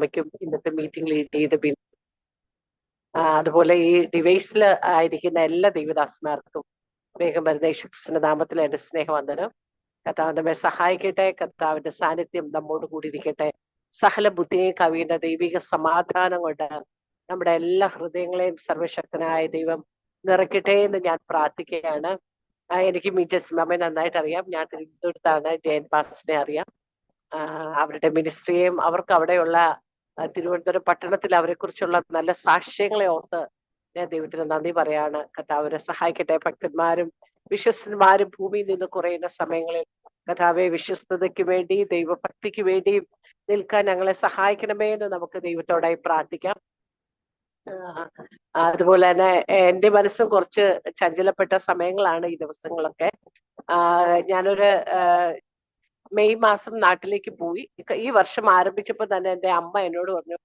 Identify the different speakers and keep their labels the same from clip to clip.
Speaker 1: അമ്മയ്ക്കും ഇന്നത്തെ meeting lead ചെയ്ത് അതുപോലെ ഈ ഡിവൈസിൽ ആയിരിക്കുന്ന എല്ലാ ദൈവദാസന്മാർക്കും വേഗം വരുന്ന യേശുക്രിസ്തുവിന്റെ നാമത്തിൽ എന്റെ സ്നേഹവന്ദനം. കർത്താവിന്റെ മേൽ സഹായിക്കട്ടെ. കർത്താവിന്റെ സാന്നിധ്യം നമ്മോട് കൂടിയിരിക്കട്ടെ. സകല ബുദ്ധിയെ കവിയുന്ന ദൈവിക സമാധാനം കൊണ്ട് നമ്മുടെ എല്ലാ ഹൃദയങ്ങളെയും സർവശക്തനായ ദൈവം നിറയ്ക്കട്ടെ എന്ന് ഞാൻ പ്രാർത്ഥിക്കുകയാണ്. എനിക്ക് മീറ്റേഴ്സ് അമ്മയെ നന്നായിട്ട് അറിയാം. ഞാൻ തിരുവനന്തപുരത്താണ്. ജയൻ പാസ്റ്ററിനെ അറിയാം. അവരുടെ മിനിസ്ട്രിയെയും അവർക്ക് അവിടെയുള്ള തിരുവനന്തപുരം പട്ടണത്തിൽ അവരെ കുറിച്ചുള്ള നല്ല സാക്ഷ്യങ്ങളെ ഓർത്ത് ഞാൻ ദൈവത്തിന് നന്ദി പറയാണ്. കർത്താവിനെ സഹായിക്കട്ടെ. ഭക്തന്മാരും വിശ്വസ്തന്മാരും ഭൂമിയിൽ നിന്ന് കുറയുന്ന സമയങ്ങളിൽ കർത്താവെ വിശ്വസ്തതയ്ക്ക് വേണ്ടി ദൈവഭക്തിക്ക് വേണ്ടി നിൽക്കാൻ ഞങ്ങളെ സഹായിക്കണമേ എന്ന് നമുക്ക് ദൈവത്തോടായി പ്രാർത്ഥിക്കാം. അതുപോലെ തന്നെ എൻ്റെ മനസ്സും കുറച്ച് ചഞ്ചലപ്പെട്ട സമയങ്ങളാണ് ഈ ദിവസങ്ങളൊക്കെ. ഞാനൊരു മെയ് മാസം നാട്ടിലേക്ക് പോയി. ഈ വർഷം ആരംഭിച്ചപ്പോൾ തന്നെ എൻ്റെ അമ്മ എന്നോട് പറഞ്ഞു,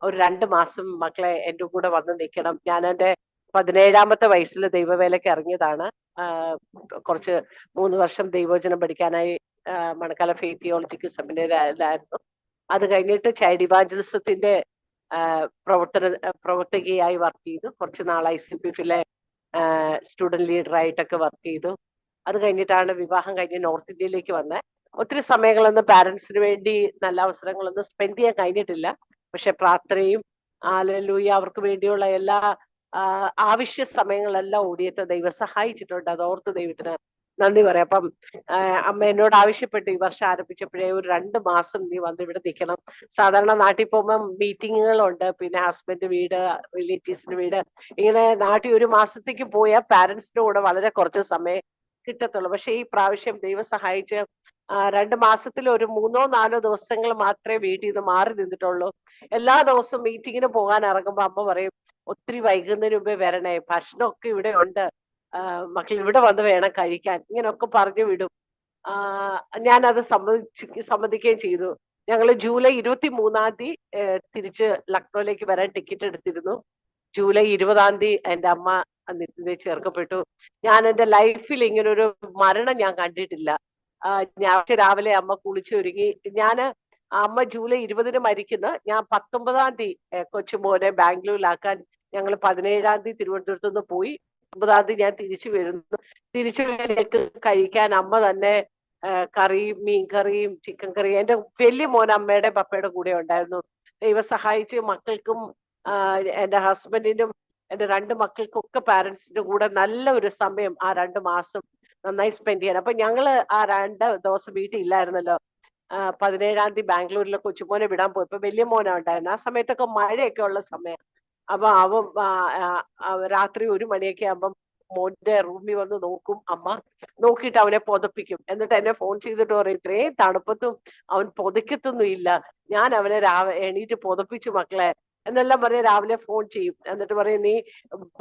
Speaker 1: ഒരു 2 മാസം മക്കളെ എൻ്റെ കൂടെ വന്ന് നിൽക്കണം. ഞാൻ എൻ്റെ 17ാമത്തെ വയസ്സിൽ ദൈവവേലയ്ക്ക് ഇറങ്ങിയതാണ്. കുറച്ച് 3 വർഷം ദൈവവചനം പഠിക്കാനായി മണക്കാല ഫെയ്ത്ത് തിയോളജിക്കൽ സെമിനാരിലായിരുന്നു. അത് കഴിഞ്ഞിട്ട് ചൈൽഡ് ഇവാഞ്ചലിസത്തിന്റെ പ്രവർത്തകയായി വർക്ക് ചെയ്തു. കുറച്ച് നാൾ ICPFലെ സ്റ്റുഡന്റ് ലീഡറായിട്ടൊക്കെ വർക്ക് ചെയ്തു. അത് കഴിഞ്ഞിട്ടാണ് വിവാഹം കഴിഞ്ഞ് നോർത്ത് ഇന്ത്യയിലേക്ക് വന്നത്. ഒത്തിരി സമയങ്ങളൊന്നും പാരന്റ്സിന് വേണ്ടി നല്ല അവസരങ്ങളൊന്നും സ്പെൻഡ് ചെയ്യാൻ കഴിഞ്ഞിട്ടില്ല. പക്ഷെ പ്രാർത്ഥനയും ഹല്ലേലൂയ അവർക്ക് വേണ്ടിയുള്ള എല്ലാ ആവശ്യ സമയങ്ങളെല്ലാം ഓടിയിട്ട് ദൈവം സഹായിച്ചിട്ടുണ്ട്. അതോർത്ത് ദൈവത്തിന് നന്ദി പറയാം. അപ്പം അമ്മ എന്നോട് ആവശ്യപ്പെട്ടു ഈ വർഷം ആരംഭിച്ചപ്പോഴേ ഒരു 2 മാസം നീ വന്ന് ഇവിടെ നിൽക്കണം. സാധാരണ നാട്ടിൽ പോകുമ്പോൾ മീറ്റിങ്ങുകളുണ്ട്, പിന്നെ ഹസ്ബൻഡ് വീട്, റിലേറ്റീവ്സിന്റെ വീട്, ഇങ്ങനെ നാട്ടിൽ 1 മാസത്തേക്ക് പോയാൽ പാരന്റ്സിന്റെ കൂടെ വളരെ കുറച്ച് സമയം കിട്ടത്തുള്ളൂ. പക്ഷെ ഈ പ്രാവശ്യം ദൈവം സഹായിച്ച് 2 മാസത്തിൽ ഒരു 3-4 ദിവസങ്ങൾ മാത്രമേ വീട്ടിൽ നിന്ന് മാറി നിന്നിട്ടുള്ളൂ. എല്ലാ ദിവസവും മീറ്റിങ്ങിന് പോകാൻ ഇറങ്ങുമ്പോൾ അമ്മ പറയും, ഒത്തിരി വൈകുന്നതിന് മുമ്പേ വരണേ, ഭക്ഷണമൊക്കെ ഇവിടെ ഉണ്ട്, മക്കൾ ഇവിടെ വന്ന് വേണം കഴിക്കാൻ, ഇങ്ങനെയൊക്കെ പറഞ്ഞു വിടും. ഞാനത് സമ്മതിക്കുകയും ചെയ്തു. ഞങ്ങൾ ജൂലൈ 23-ാം തീയതി തിരിച്ച് ലക്നോയിലേക്ക് വരാൻ ടിക്കറ്റ് എടുത്തിരുന്നു. ജൂലൈ 20-ാം തീയതി എൻ്റെ അമ്മ നിത്യതയിൽ ചേർക്കപ്പെട്ടു. ഞാൻ എൻ്റെ ലൈഫിൽ ഇങ്ങനെ ഒരു മരണം ഞാൻ കണ്ടിട്ടില്ല. ഞാൻ രാവിലെ അമ്മ കുളിച്ചൊരുങ്ങി. അമ്മ ജൂലൈ 20-ന് മരിക്കുന്നു. ഞാൻ 19-ാം തീയതി കൊച്ചുമോനെ ബാംഗ്ലൂരിലാക്കാൻ ഞങ്ങൾ 17-ാം തീയതി തിരുവനന്തപുരത്ത് നിന്ന് പോയി. 19-ാം തീയതി ഞാൻ തിരിച്ചു വരുന്നു. തിരിച്ചു കഴിക്കാൻ അമ്മ തന്നെ കറിയും മീൻകറിയും ചിക്കൻ കറിയും. എൻ്റെ വലിയ മോൻ അമ്മയുടെ പപ്പയുടെ കൂടെ ഉണ്ടായിരുന്നു. ദൈവം സഹായിച്ച് മക്കൾക്കും എൻ്റെ ഹസ്ബൻഡിനും എൻ്റെ 2 മക്കൾക്കൊക്കെ പാരന്റ്സിന്റെ കൂടെ നല്ല ഒരു സമയം ആ 2 മാസം നന്നായി സ്പെൻഡ് ചെയ്യാൻ. അപ്പൊ ഞങ്ങള് ആ 2 ദിവസം വീട്ടിൽ ഇല്ലായിരുന്നല്ലോ. 17-ാം തീയതി ബാംഗ്ലൂരിലെ കൊച്ചുമോനെ വിടാൻ പോയപ്പോ വലിയ മോനാ ഉണ്ടായിരുന്നു. ആ സമയത്തൊക്കെ മഴയൊക്കെ ഉള്ള സമയം. അപ്പൊ രാത്രി 1 മണിയൊക്കെ ആകുമ്പം മോന്റെ റൂമിൽ വന്ന് നോക്കും അമ്മ. നോക്കിയിട്ട് അവനെ പുതപ്പിക്കും. എന്നിട്ട് എന്നെ ഫോൺ ചെയ്തിട്ട് പറയും, ഇത്രയും തണുപ്പത്തും അവൻ പുതയ്ക്കത്തൊന്നും ഇല്ല, ഞാൻ അവനെ എണീറ്റ് പുതപ്പിച്ചു മക്കളെ എന്നെല്ലാം പറഞ്ഞ് രാവിലെ ഫോൺ ചെയ്യും. എന്നിട്ട് പറയും, നീ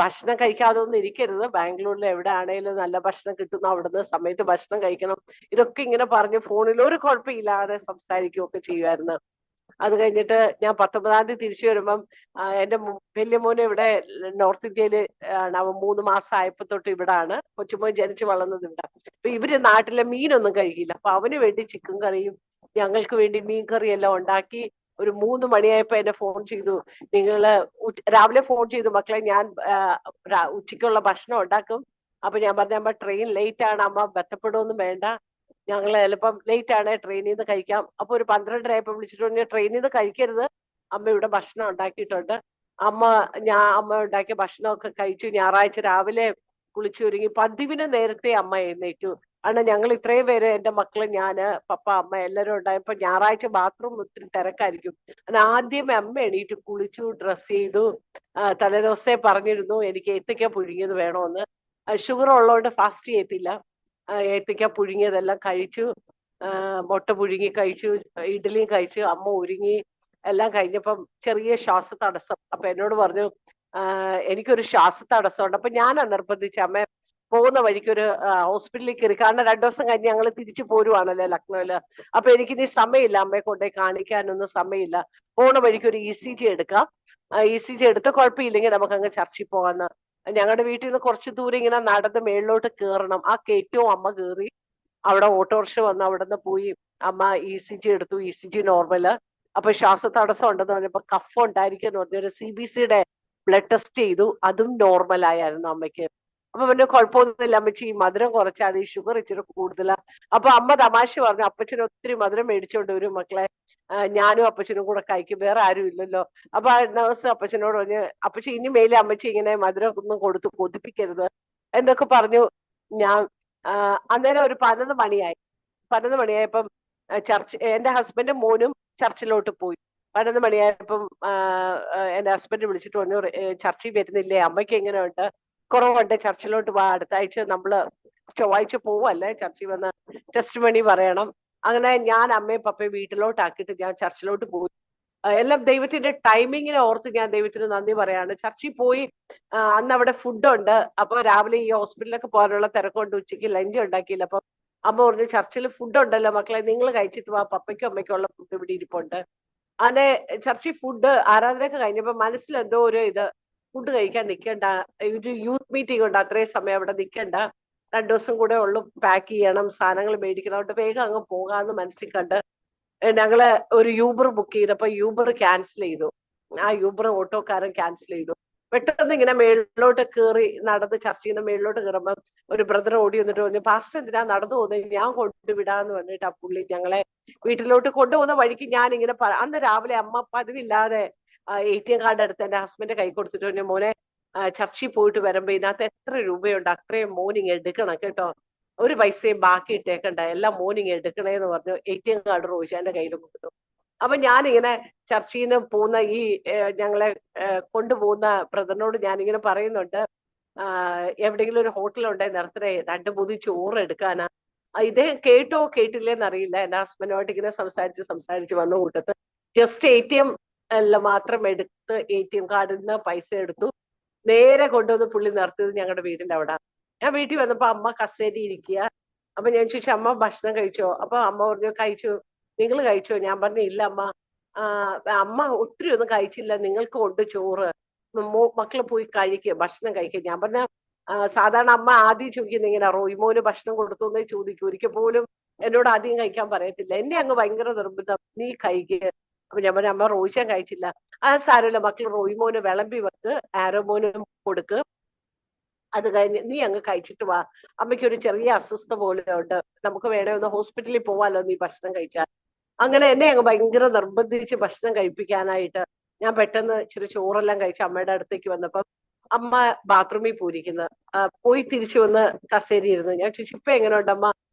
Speaker 1: ഭക്ഷണം കഴിക്കാതെ ഒന്നും ഇരിക്കരുത്, ബാംഗ്ലൂരിൽ എവിടെ ആണെങ്കിലും നല്ല ഭക്ഷണം കിട്ടുന്നു, അവിടുന്ന് സമയത്ത് ഭക്ഷണം കഴിക്കണം. ഇതൊക്കെ ഇങ്ങനെ പറഞ്ഞ് ഫോണിൽ ഒരു കുഴപ്പമില്ലാതെ സംസാരിക്കുകയൊക്കെ ചെയ്യുമായിരുന്നു. അത് കഴിഞ്ഞിട്ട് ഞാൻ 19-ാം തീയതി തിരിച്ചു വരുമ്പം എൻ്റെ വലിയ മോനെ ഇവിടെ നോർത്ത് ഇന്ത്യയിൽ ആണ്. അവൻ 3 മാസം ആയപ്പോ തൊട്ട് ഇവിടാണ്. കൊച്ചുമോൻ ജനിച്ചു വളർന്നത് ഇവിടെ. അപ്പൊ ഇവര് നാട്ടിലെ മീനൊന്നും കഴിക്കില്ല. അപ്പൊ അവന് വേണ്ടി ചിക്കൻ കറിയും ഞങ്ങൾക്ക് വേണ്ടി മീൻ കറിയും എല്ലാം ഉണ്ടാക്കി. ഒരു 3 മണിയായപ്പോ എന്നെ ഫോൺ ചെയ്തു, രാവിലെ ഫോൺ ചെയ്തു, മക്കളെ ഞാൻ ഉച്ചയ്ക്കുള്ള ഭക്ഷണം ഉണ്ടാക്കും. അപ്പൊ ഞാൻ പറഞ്ഞ, അമ്മ ട്രെയിൻ ലേറ്റ് ആണ്, അമ്മ ബന്ധപ്പെടുമൊന്നും വേണ്ട, ഞങ്ങൾ ചിലപ്പം ലേറ്റ് ആണ്, ട്രെയിനിൽ നിന്ന് കഴിക്കാം. അപ്പൊ ഒരു 12:30 ആയപ്പോ വിളിച്ചിട്ട് പറഞ്ഞു, ട്രെയിനിൽ നിന്ന് കഴിക്കരുത്, അമ്മ ഇവിടെ ഭക്ഷണം ഉണ്ടാക്കിയിട്ടുണ്ട്. അമ്മ ഉണ്ടാക്കിയ ഭക്ഷണമൊക്കെ കഴിച്ചു. ഞായറാഴ്ച രാവിലെ കുളിച്ചൊരുങ്ങി പതിവിന് നേരത്തെ അമ്മ എഴുന്നേറ്റു. കാരണം ഞങ്ങൾ ഇത്രയും പേര്, എൻ്റെ മക്കള്, ഞാന്, പപ്പ, അമ്മ എല്ലാവരും ഉണ്ടായപ്പോ ഞായറാഴ്ച ബാത്റൂം ഒത്തിരി തിരക്കായിരിക്കും. ആദ്യമേ അമ്മ എണീറ്റ് കുളിച്ചു, ഡ്രസ് ചെയ്തു. തലേദിവസേ പറഞ്ഞിരുന്നു എനിക്ക് ഏത്തയ്ക്ക പുഴുങ്ങിയത് വേണമെന്ന്. ഷുഗർ ഉള്ളതുകൊണ്ട് ഫാസ്റ്റ് ചെയ്യത്തില്ല. ഏത്തയ്ക്ക പുഴുങ്ങിയതെല്ലാം കഴിച്ചു. മുട്ട പുഴുങ്ങി കഴിച്ചു, ഇഡ്ഡലിയും കഴിച്ചു. അമ്മ ഒരുങ്ങി എല്ലാം കഴിഞ്ഞപ്പം ചെറിയ ശ്വാസ തടസ്സം. അപ്പൊ എന്നോട് പറഞ്ഞു, എനിക്കൊരു ശ്വാസ തടസ്സമുണ്ട്. അപ്പൊ ഞാൻ നിർബന്ധിച്ച അമ്മ പോകുന്ന വഴിക്കൊരു ഹോസ്പിറ്റലിൽ കയറി. കാരണം 2 ദിവസം കഴിഞ്ഞ് ഞങ്ങൾ തിരിച്ചു പോരുവാണല്ലോ ലക്നോയില്. അപ്പൊ എനിക്കിനി സമയമില്ല, അമ്മയെ കൊണ്ടേ കാണിക്കാനൊന്നും സമയമില്ല. പോകുന്ന വഴിക്ക് ഒരു ECG എടുക്കാം, ECG എടുത്ത് കുഴപ്പമില്ലെങ്കിൽ നമുക്ക് അങ്ങ് ചർച്ചിൽ പോകാന്ന്. ഞങ്ങളുടെ വീട്ടിൽ നിന്ന് കുറച്ച് ദൂരം ഇങ്ങനെ നടന്ന് മേളിലോട്ട് കയറണം. ആ കയറ്റവും അമ്മ കയറി. അവിടെ ഓട്ടോറിക്ഷ വന്ന് അവിടെ നിന്ന് പോയി അമ്മ ECG എടുത്തു. ECG normal. അപ്പൊ ശ്വാസതടസ്സം ഉണ്ടെന്ന് പറഞ്ഞപ്പോ കഫ് ഉണ്ടായിരിക്കും എന്ന് പറഞ്ഞൊരു CBCയുടെ ബ്ലഡ് ടെസ്റ്റ് ചെയ്തു, അതും നോർമൽ ആയിരുന്നു അമ്മയ്ക്ക്. അപ്പൊ പിന്നെ കുഴപ്പമൊന്നുമില്ല അമ്മച്ചി, ഈ മധുരം കുറച്ചാൽ ഈ ഷുഗർ ഇച്ചിരി കൂടുതലാ. അപ്പൊ അമ്മ തമാശ പറഞ്ഞു, അപ്പച്ചന് ഒത്തിരി മധുരം മേടിച്ചോണ്ട് വരും മക്കളെ, ഞാനും അപ്പച്ചനും കൂടെ കഴിക്കും, വേറെ ആരും ഇല്ലല്ലോ. അപ്പൊ ആ നഴ്സ് അപ്പച്ചനോട് പറഞ്ഞു, അപ്പച്ചി ഇനി മേലെ അമ്മച്ചി ഇങ്ങനെ മധുരം ഒന്നും കൊടുത്ത് കൊതിപ്പിക്കരുത് എന്നൊക്കെ പറഞ്ഞു. ഞാൻ അന്നേരം ഒരു 11 മണിയായി. 11 മണിയായപ്പം എന്റെ ഹസ്ബൻഡും മോനും ചർച്ചിലോട്ട് പോയി. 11 മണിയായപ്പം എന്റെ ഹസ്ബൻഡ് വിളിച്ചിട്ട് പറഞ്ഞു, ചർച്ചിൽ വരുന്നില്ലേ, അമ്മയ്ക്ക് എങ്ങനെയുണ്ട്, കുറവുണ്ട്, ചർച്ചിലോട്ട് പോവാ, അടുത്ത ആഴ്ച നമ്മള് ചൊവ്വാഴ്ച പോവല്ലേ, ചർച്ചിൽ വന്ന് ടെസ്റ്റ് മണി പറയണം. അങ്ങനെ ഞാൻ അമ്മയും പപ്പയും വീട്ടിലോട്ടാക്കിയിട്ട് ഞാൻ ചർച്ചിലോട്ട് പോയി. എല്ലാം ദൈവത്തിന്റെ ടൈമിങ്ങിനെ ഓർത്ത് ഞാൻ ദൈവത്തിന് നന്ദി പറയാണ്. ചർച്ചിൽ പോയി, അന്ന് അവിടെ ഫുഡുണ്ട്. അപ്പൊ രാവിലെ ഈ ഹോസ്പിറ്റലിലൊക്കെ പോകാനുള്ള തിരക്കുണ്ട്, ഉച്ചയ്ക്ക് ലഞ്ച് ഉണ്ടാക്കിയില്ല. അപ്പൊ അമ്മ പറഞ്ഞു, ചർച്ചിൽ ഫുഡ് ഉണ്ടല്ലോ മക്കളെ, നിങ്ങൾ കഴിച്ചിട്ട് വാ, പപ്പയ്ക്കും അമ്മയ്ക്കും ഉള്ള ഫുഡ് ഇവിടെ ഇരിപ്പുണ്ട്. അങ്ങനെ ചർച്ചിൽ ഫുഡ് ആരാധനയൊക്കെ കഴിഞ്ഞപ്പോ മനസ്സിൽ എന്തോ ഒരു ഫുഡ് കഴിക്കാൻ നിൽക്കണ്ട, ഒരു യൂത്ത് മീറ്റിംഗ് ഉണ്ട്, അത്രയും സമയം അവിടെ നിൽക്കണ്ട, 2 ദിവസം കൂടെ ഉള്ളു, പാക്ക് ചെയ്യണം, സാധനങ്ങൾ മേടിക്കണം, അതുകൊണ്ട് വേഗം അങ്ങ് പോകാന്ന് മനസ്സിൽ കണ്ട് ഞങ്ങള് ഒരു യൂബർ ബുക്ക് ചെയ്തപ്പോ യൂബർ ക്യാൻസൽ ചെയ്തു. ആ യൂബർ ഓട്ടോക്കാരൻ ക്യാൻസൽ ചെയ്തു. പെട്ടെന്ന് ഇങ്ങനെ മേളിലോട്ട് കയറി നടന്ന് ചർച്ചയിൽ നിന്ന് മേളിലോട്ട് കയറുമ്പോ ഒരു ബ്രദർ ഓടി വന്നിട്ട് പറഞ്ഞു, പാസ്റ്റർ എന്തിനാ നടന്നു പോകുന്നത്, ഞാൻ കൊണ്ടുവിടാന്ന് പറഞ്ഞിട്ട് ആ പുള്ളി ഞങ്ങളെ വീട്ടിലോട്ട് കൊണ്ടുപോകുന്ന വഴിക്ക് ഞാൻ ഇങ്ങനെ അന്ന് രാവിലെ അമ്മ പതിവില്ലാതെ ATM കാർഡ് എടുത്ത് എന്റെ ഹസ്ബൻഡ് കൈ കൊടുത്തിട്ട് പറഞ്ഞു, മോനെ ചർച്ചിൽ പോയിട്ട് വരുമ്പോ ഇതിനകത്ത് എത്ര രൂപയുണ്ട് അത്രയും മോർണിംഗ് എടുക്കണം കേട്ടോ, ഒരു പൈസയും ബാക്കി ഇട്ടേക്കണ്ട, എല്ലാം മോർണിംഗ് എടുക്കണേന്ന് പറഞ്ഞു ATM കാർഡ് റോയിച്ചാന്റെ കയ്യിൽ കൊടുത്തു. അപ്പൊ ഞാനിങ്ങനെ ചർച്ചിൽ നിന്ന് പോകുന്ന ഈ ഞങ്ങളെ കൊണ്ടുപോകുന്ന ബ്രദറിനോട് ഞാനിങ്ങനെ പറയുന്നുണ്ട്, എവിടെയെങ്കിലും ഒരു ഹോട്ടൽ ഉണ്ടെങ്കിൽ നിർത്തണേ, 2-3 ചോറ് എടുക്കാനാ. ഇതേ കേട്ടോ കേട്ടില്ലേന്ന് അറിയില്ല. എന്റെ ഹസ്ബൻഡുമായിട്ട് ഇങ്ങനെ സംസാരിച്ച് വന്ന കൂട്ടത്ത് ജസ്റ്റ് ATM മാത്രം എടുത്ത് ATM കാർഡിൽ നിന്ന് പൈസ എടുത്തു, നേരെ കൊണ്ടുവന്ന് പുള്ളി നിർത്തിയത് ഞങ്ങളുടെ വീടിന്റെ അവിടെ. ഞാൻ വീട്ടിൽ വന്നപ്പോ അമ്മ കസേരി ഇരിക്കുക. അപ്പൊ ഞാൻ ചോദിച്ചു, അമ്മ ഭക്ഷണം കഴിച്ചോ? അപ്പൊ അമ്മ പറഞ്ഞു, കഴിച്ചു. നിങ്ങൾ കഴിച്ചോ? ഞാൻ പറഞ്ഞു, ഇല്ല അമ്മ, അമ്മ ഒത്തിരി ഒന്നും കഴിച്ചില്ല, നിങ്ങൾക്ക് കൊണ്ട് ചോറ്, മക്കള് പോയി കഴിക്കുക, ഭക്ഷണം കഴിക്കുക. ഞാൻ പറഞ്ഞ സാധാരണ അമ്മ ആദ്യം ചോദിക്കുന്നത് ഇങ്ങനെ, റോയിമോന് ഭക്ഷണം കൊടുത്തു എന്നേ ചോദിക്കൂ, ഒരിക്കൽ പോലും എന്നോട് ആദ്യം കഴിക്കാൻ പറയത്തില്ല. എന്നെ അങ്ങ് ഭയങ്കര നിർബന്ധം, നീ കഴിക്കുക. അപ്പൊ ഞാൻ പറഞ്ഞ, അമ്മ റോയിച്ചാൻ കഴിച്ചില്ല. സാരമില്ല, മക്കൾ റോയിമോന് വിളമ്പി വെക്ക്, ആരോമോനും കൊടുക്ക്, അത് കഴിഞ്ഞ് നീ അങ്ങ് കഴിച്ചിട്ട് വാ, അമ്മയ്ക്ക് ഒരു ചെറിയ അസ്വസ്ഥ പോലെ ഉണ്ട്, നമുക്ക് വേണേ ഒന്ന് ഹോസ്പിറ്റലിൽ പോവാലോ നീ ഭക്ഷണം കഴിച്ചാൽ. അങ്ങനെ എന്നെ അങ്ങ് ഭയങ്കര നിർബന്ധിച്ച് ഭക്ഷണം കഴിപ്പിക്കാനായിട്ട് ഞാൻ പെട്ടെന്ന് ഇച്ചിരി ചോറെല്ലാം കഴിച്ച് അമ്മയുടെ അടുത്തേക്ക് വന്നപ്പം അമ്മ ബാത്റൂമിൽ പോയി തിരിച്ചു വന്ന് കസേരി ഇരുന്നു. ഞാൻ ചോദിച്ചു, ഇപ്പൊ എങ്ങനെയുണ്ട് അമ്മ?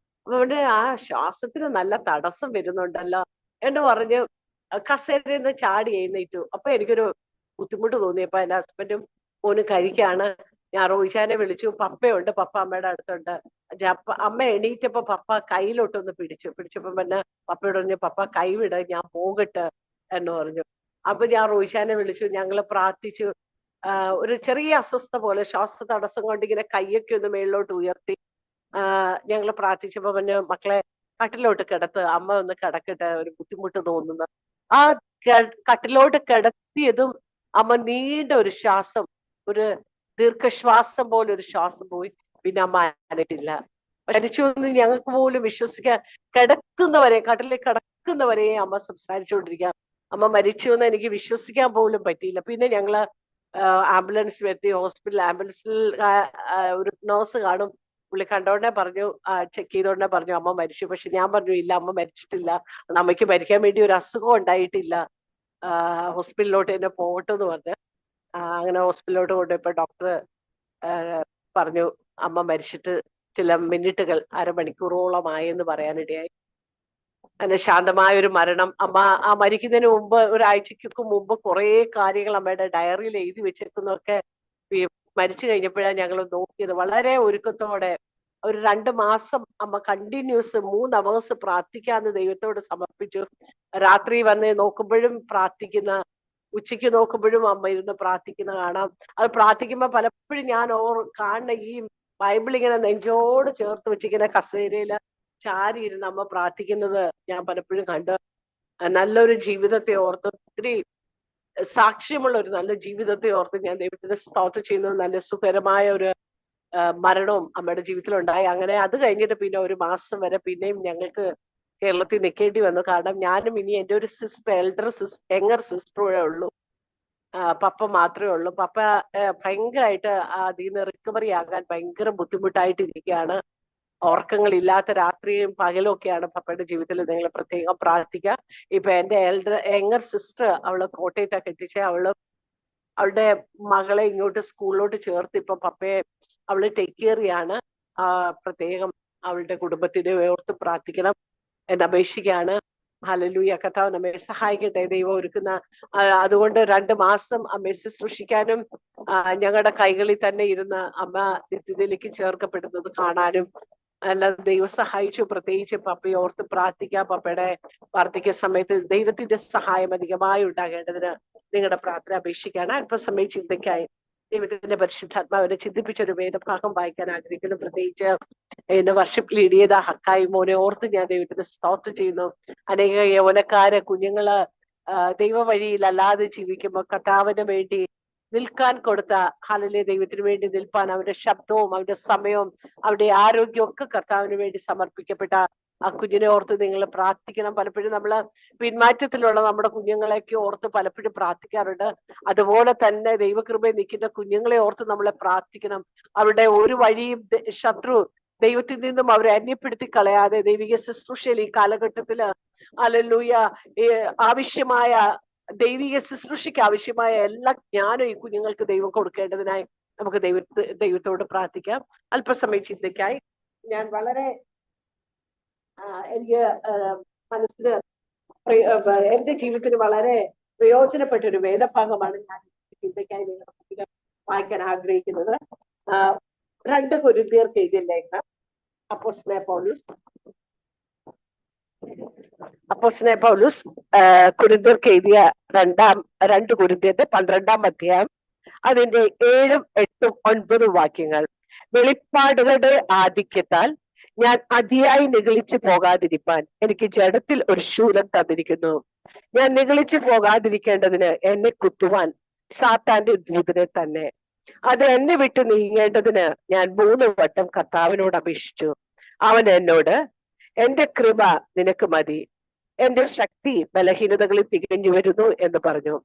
Speaker 1: അവിടെ ആ ശ്വാസത്തിന് നല്ല തടസ്സം വരുന്നുണ്ടല്ലോ എന്ന് പറഞ്ഞ് കസേരയിൽ നിന്ന് ചാടി എഴുന്നേറ്റു. അപ്പൊ എനിക്കൊരു ബുദ്ധിമുട്ട് തോന്നിയപ്പോ എന്റെ ഹസ്ബൻഡും മോനും കഴിക്കാണ്. ഞാൻ റോയിച്ചാനെ വിളിച്ചു, പപ്പയുണ്ട്, പപ്പ അമ്മയുടെ അടുത്തുണ്ട്. അമ്മ എണീറ്റപ്പോ പപ്പ കയ്യിലോട്ടൊന്ന് പിടിച്ചപ്പോ പിന്നെ പപ്പയോട് പറഞ്ഞു, പപ്പ കൈവിട, ഞാൻ പോകട്ടെ എന്ന് പറഞ്ഞു. അപ്പൊ ഞാൻ റോയിച്ചാനെ വിളിച്ചു, ഞങ്ങള് പ്രാർത്ഥിച്ചു. ഒരു ചെറിയ അസ്വസ്ഥ പോലെ ശ്വാസ തടസ്സം കൊണ്ട് ഇങ്ങനെ കൈയൊക്കെ ഒന്ന് മേളിലോട്ട് ഉയർത്തി ഞങ്ങൾ പ്രാർത്ഥിച്ചപ്പോ പറഞ്ഞു, മക്കളെ കട്ടിലോട്ട് കിടത്ത്, അമ്മ ഒന്ന് കിടക്കട്ടെ, ഒരു ബുദ്ധിമുട്ട് തോന്നുന്നു. ആ കട്ടിലോട്ട് കിടത്തിയതും അമ്മ നീണ്ട ഒരു ശ്വാസം, ഒരു ദീർഘശ്വാസം പോലെ ഒരു ശ്വാസം പോയി. പിന്നെ അമ്മ അനറ്റില്ല. മരിച്ചു എന്ന് ഞങ്ങൾക്ക് പോലും വിശ്വസിക്കാൻ, കട്ടിലിൽ കിടക്കുന്നവരെ അമ്മ സംസാരിച്ചുകൊണ്ടിരിക്കുക. അമ്മ മരിച്ചു എന്ന് എനിക്ക് വിശ്വസിക്കാൻ പോലും പറ്റിയില്ല. പിന്നെ ഞങ്ങള് ആംബുലൻസ് വരുത്തി, ആംബുലൻസിൽ ഒരു നേഴ്സ് കാണും, പുള്ളി കണ്ടോണ്ടേ പറഞ്ഞു, ചെക്ക് ചെയ്തോണ്ടേ പറഞ്ഞു അമ്മ മരിച്ചു. പക്ഷെ ഞാൻ പറഞ്ഞു, ഇല്ല അമ്മ മരിച്ചിട്ടില്ല, അമ്മയ്ക്ക് മരിക്കാൻ വേണ്ടി ഒരു അസുഖം ഉണ്ടായിട്ടില്ല, ഹോസ്പിറ്റലിലോട്ട് എന്നെ പോകട്ടെന്ന് പറഞ്ഞു. അങ്ങനെ ഹോസ്പിറ്റലിലോട്ട് കൊണ്ടുപോയപ്പോ ഡോക്ടർ പറഞ്ഞു അമ്മ മരിച്ചിട്ട് ചില മിനിറ്റുകൾ, അരമണിക്കൂറോളമായെന്ന് പറയാനിടയായി. അങ്ങനെ ശാന്തമായ ഒരു മരണം. അമ്മ ആ മരിക്കുന്നതിന് മുമ്പ്, ഒരാഴ്ചക്കൊക്കെ മുമ്പ് കുറെ കാര്യങ്ങൾ അമ്മയുടെ ഡയറിയിൽ എഴുതി വെച്ചേക്കുന്നൊക്കെ മരിച്ചു കഴിഞ്ഞപ്പോഴാണ് ഞങ്ങൾ നോക്കിയത്. വളരെ ഒരുക്കത്തോടെ ഒരു 2 മാസം അമ്മ കണ്ടിന്യൂസ് 3 അവേഴ്സ് പ്രാർത്ഥിക്കാന്ന് ദൈവത്തോട് സമർപ്പിച്ചു. രാത്രി വന്ന് നോക്കുമ്പോഴും പ്രാർത്ഥിക്കുന്ന, ഉച്ചയ്ക്ക് നോക്കുമ്പോഴും അമ്മ ഇരുന്ന് പ്രാർത്ഥിക്കുന്ന കാണാം. അത് പ്രാർത്ഥിക്കുമ്പോ പലപ്പോഴും ഞാൻ കാണുന്ന ഈ ബൈബിൾ ഇങ്ങനെ നെഞ്ചോട് ചേർത്ത് വെച്ചിങ്ങനെ കസേരയില് ചാരി ഇരുന്ന് അമ്മ പ്രാർത്ഥിക്കുന്നത് ഞാൻ പലപ്പോഴും കണ്ട്. നല്ലൊരു ജീവിതത്തെ ഓർത്ത്, ഒത്തിരി സാക്ഷ്യമുള്ള ഒരു നല്ല ജീവിതത്തെ ഓർത്ത് ഞാൻ ദൈവത്തിന് സ്തോത്രം ചെയ്യുന്നത്. നല്ല സുഖകരമായ ഒരു മരണവും അമ്മയുടെ ജീവിതത്തിൽ ഉണ്ടായി. അങ്ങനെ അത് കഴിഞ്ഞിട്ട് പിന്നെ 1 മാസം വരെ പിന്നെയും ഞങ്ങൾക്ക് കേരളത്തിൽ നിൽക്കേണ്ടി വന്നു. കാരണം ഞാനും ഇനി എൻ്റെ ഒരു യങ്ങർ സിസ്റ്ററേ ഉള്ളൂ. പപ്പ മാത്രമേ ഉള്ളൂ. പപ്പ ഭയങ്കരമായിട്ട് അതിൽ നിന്ന് റിക്കവറി ആകാൻ ഭയങ്കര ബുദ്ധിമുട്ടായിട്ട് ഇരിക്കുകയാണ്. ഉറക്കങ്ങളില്ലാത്ത രാത്രിയും പകലും ഒക്കെയാണ് പപ്പയുടെ ജീവിതത്തിൽ. നിങ്ങൾ പ്രത്യേകം പ്രാർത്ഥിക്കുക. ഇപ്പൊ എൻ്റെ യങ്ങർ സിസ്റ്റർ അവള് കോട്ടയത്തൊക്കെ എത്തിച്ച് അവളുടെ മകളെ ഇങ്ങോട്ട് സ്കൂളിലോട്ട് ചേർത്ത് ഇപ്പൊ പപ്പയെ അവള് ടേക്ക് കെയർ ചെയ്യാണ്. പ്രത്യേകം അവളുടെ കുടുംബത്തിനെ ഓർത്ത് പ്രാർത്ഥിക്കണം എന്നപേക്ഷിക്കുകയാണ്. ഹല്ലേലൂയ. കർത്താവ് നമ്മെ സഹായിക്കട്ടെ. ദൈവം ഒരുക്കുന്ന അതുകൊണ്ട് 2 മാസം അമ്മയെ ശുശ്രൂഷിക്കാനും ഞങ്ങളുടെ കൈകളിൽ തന്നെ ഇരുന്ന് അമ്മ നിത്യതയിലേക്ക് ചേർക്കപ്പെടുന്നത് കാണാനും എല്ലാം ദൈവം സഹായിച്ചു. പ്രത്യേകിച്ച് പപ്പയെ ഓർത്ത് പ്രാർത്ഥിക്കാം. പപ്പയുടെ വാർദ്ധക്യ സമയത്ത് ദൈവത്തിന്റെ സഹായം അധികമായി ഉണ്ടാകേണ്ടതിന് നിങ്ങളുടെ പ്രാർത്ഥന അപേക്ഷിക്കുകയാണ്. അല്പസമയം ചിന്തയ്ക്കായി ദൈവത്തിന്റെ പരിശുദ്ധാത്മാവിനെ ചിന്തിപ്പിച്ചൊരു വേദഭാഗം വായിക്കാൻ ആഗ്രഹിക്കുന്നു. പ്രത്യേകിച്ച് എന്നെ വർഷിപ്പ് ലീഡ് ചെയ്ത ഹക്കായി മോനെ ഓർത്ത് ഞാൻ ദൈവത്തിന് സ്തോത്രം ചെയ്യുന്നു. അനേക യൗവനക്കാരെ കുഞ്ഞുങ്ങള് ദൈവ വഴിയിൽ അല്ലാതെ ജീവിക്കുമ്പോൾ കർത്താവിന് വേണ്ടി നിൽക്കാൻ കൊടുത്ത ഹല്ലേലൂയ, ദൈവത്തിന് വേണ്ടി നിൽപ്പാൻ അവരുടെ ശബ്ദവും അവരുടെ സമയവും അവരുടെ ആരോഗ്യവും ഒക്കെ കർത്താവിന് വേണ്ടി സമർപ്പിക്കപ്പെട്ട ആ കുഞ്ഞിനെ ഓർത്ത് നിങ്ങൾ പ്രാർത്ഥിക്കണം. പലപ്പോഴും നമ്മള് പിന്മാറ്റത്തിലുള്ള നമ്മുടെ കുഞ്ഞുങ്ങളെയൊക്കെ ഓർത്ത് പലപ്പോഴും പ്രാർത്ഥിക്കാറുണ്ട്. അതുപോലെ തന്നെ ദൈവകൃപയിൽ നിൽക്കുന്ന കുഞ്ഞുങ്ങളെ ഓർത്ത് നമ്മളെ പ്രാർത്ഥിക്കണം. അവരുടെ ഒരു വഴിയും ശത്രു ദൈവത്തിൽ നിന്നും അവരെ അന്യപ്പെടുത്തി കളയാതെ ദൈവിക ശുശ്രൂഷയിൽ ഈ കാലഘട്ടത്തില് ഹല്ലേലൂയ ആവശ്യമായ ദൈവിക ശുശ്രൂഷയ്ക്ക് ആവശ്യമായ എല്ലാ ജ്ഞാനവും ഈ കുഞ്ഞുങ്ങൾക്ക് ദൈവം കൊടുക്കേണ്ടതിനായി നമുക്ക് ദൈവത്തോട് പ്രാർത്ഥിക്കാം. അല്പസമയം ചിന്തയ്ക്കായി ഞാൻ വളരെ എനിക്ക് മനസ്സിന് എന്റെ ജീവിതത്തിന് വളരെ പ്രയോജനപ്പെട്ട ഒരു വേദഭാഗമാണ് ഞാൻ ചിന്തയ്ക്കായി നിങ്ങൾ വായിക്കാൻ ആഗ്രഹിക്കുന്നത്. 2 കൊരിന്ത്യർക്ക് എഴുതിയ ലേഖനം അപ്പോസ്തലനായ പൗലോസ് കൊരിന്ത്യർക്ക് എഴുതിയ 2 കൊരിന്ത്യരുടെ 12-ാം അധ്യായം അതിന്റെ 7, 8, 9 വാക്യങ്ങൾ. വെളിപ്പാടുകളുടെ ആധിക്യത്താൽ ഞാൻ അതിയായി നിഗളിച്ചു പോകാതിരിപ്പാൻ എനിക്ക് ജഡത്തിൽ ഒരു ശൂലം തന്നിരിക്കുന്നു. ഞാൻ നിഗളിച്ചു പോകാതിരിക്കേണ്ടതിന് എന്നെ കുത്തുവാൻ സാത്താന്റെ ദൂതനെ തന്നെ. അത് എന്നെ വിട്ട് നീങ്ങേണ്ടതിന് ഞാൻ 3 വട്ടം കർത്താവിനോട് അപേക്ഷിച്ചു. അവൻ എന്നോട്, എന്റെ കൃപ നിനക്ക് മതി, എന്റെ ശക്തി ബലഹീനതകളിൽ തികഞ്ഞു വരുന്നു എന്ന് പറഞ്ഞു.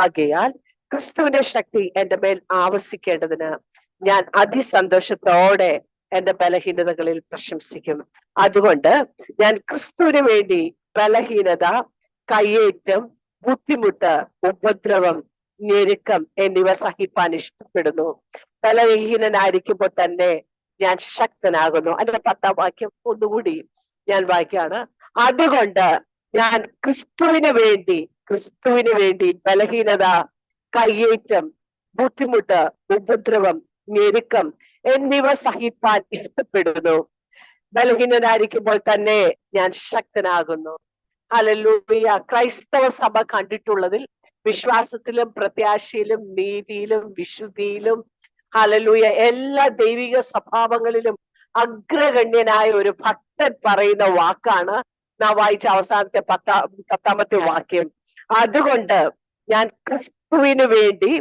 Speaker 1: ആകയാൽ ക്രിസ്തുവിന്റെ ശക്തി എന്റെ മേൽ ആവസിക്കേണ്ടതിന് ഞാൻ അതിസന്തോഷത്തോടെ എന്റെ ബലഹീനതകളിൽ പ്രശംസിക്കും. അതുകൊണ്ട് ഞാൻ ക്രിസ്തുവിന് വേണ്ടി ബലഹീനത, കയ്യേറ്റം, ബുദ്ധിമുട്ട്, ഉപദ്രവം, ഞെരുക്കം എന്നിവ സഹിപ്പാൻ ഇഷ്ടപ്പെടുന്നു. ബലഹീനനായിരിക്കുമ്പോൾ തന്നെ ഞാൻ ശക്തനാകുന്നു. അതിന്റെ 10-ാം വാക്യം ഒന്നുകൂടി ഞാൻ വായിക്കാണ്. അതുകൊണ്ട് ഞാൻ ക്രിസ്തുവിന് വേണ്ടി ബലഹീനത, കയ്യേറ്റം, ബുദ്ധിമുട്ട്, ഉപദ്രവം, ഞെരുക്കം എന്നിവ സഹിപ്പാൻ ഇഷ്ടപ്പെടുന്നു. ബലഹീനനായിരിക്കുമ്പോൾ തന്നെ ഞാൻ ശക്തനാകുന്നു. ഹല്ലേലൂയ. ക്രൈസ്തവ സഭ കണ്ടിട്ടുള്ളതിൽ വിശ്വാസത്തിലും പ്രത്യാശയിലും നീതിയിലും വിശുദ്ധിയിലും ഹല്ലേലൂയ എല്ലാ ദൈവിക സ്വഭാവങ്ങളിലും അഗ്രഗണ്യനായ ഒരു ഭക്തൻ പറയുന്ന വാക്കാണ് നാം വായിച്ച അവസാനത്തെ 10-ാമത്തെ വാക്യം. അതുകൊണ്ട് ഞാൻ ക്രിസ്തുവിന് വേണ്ടി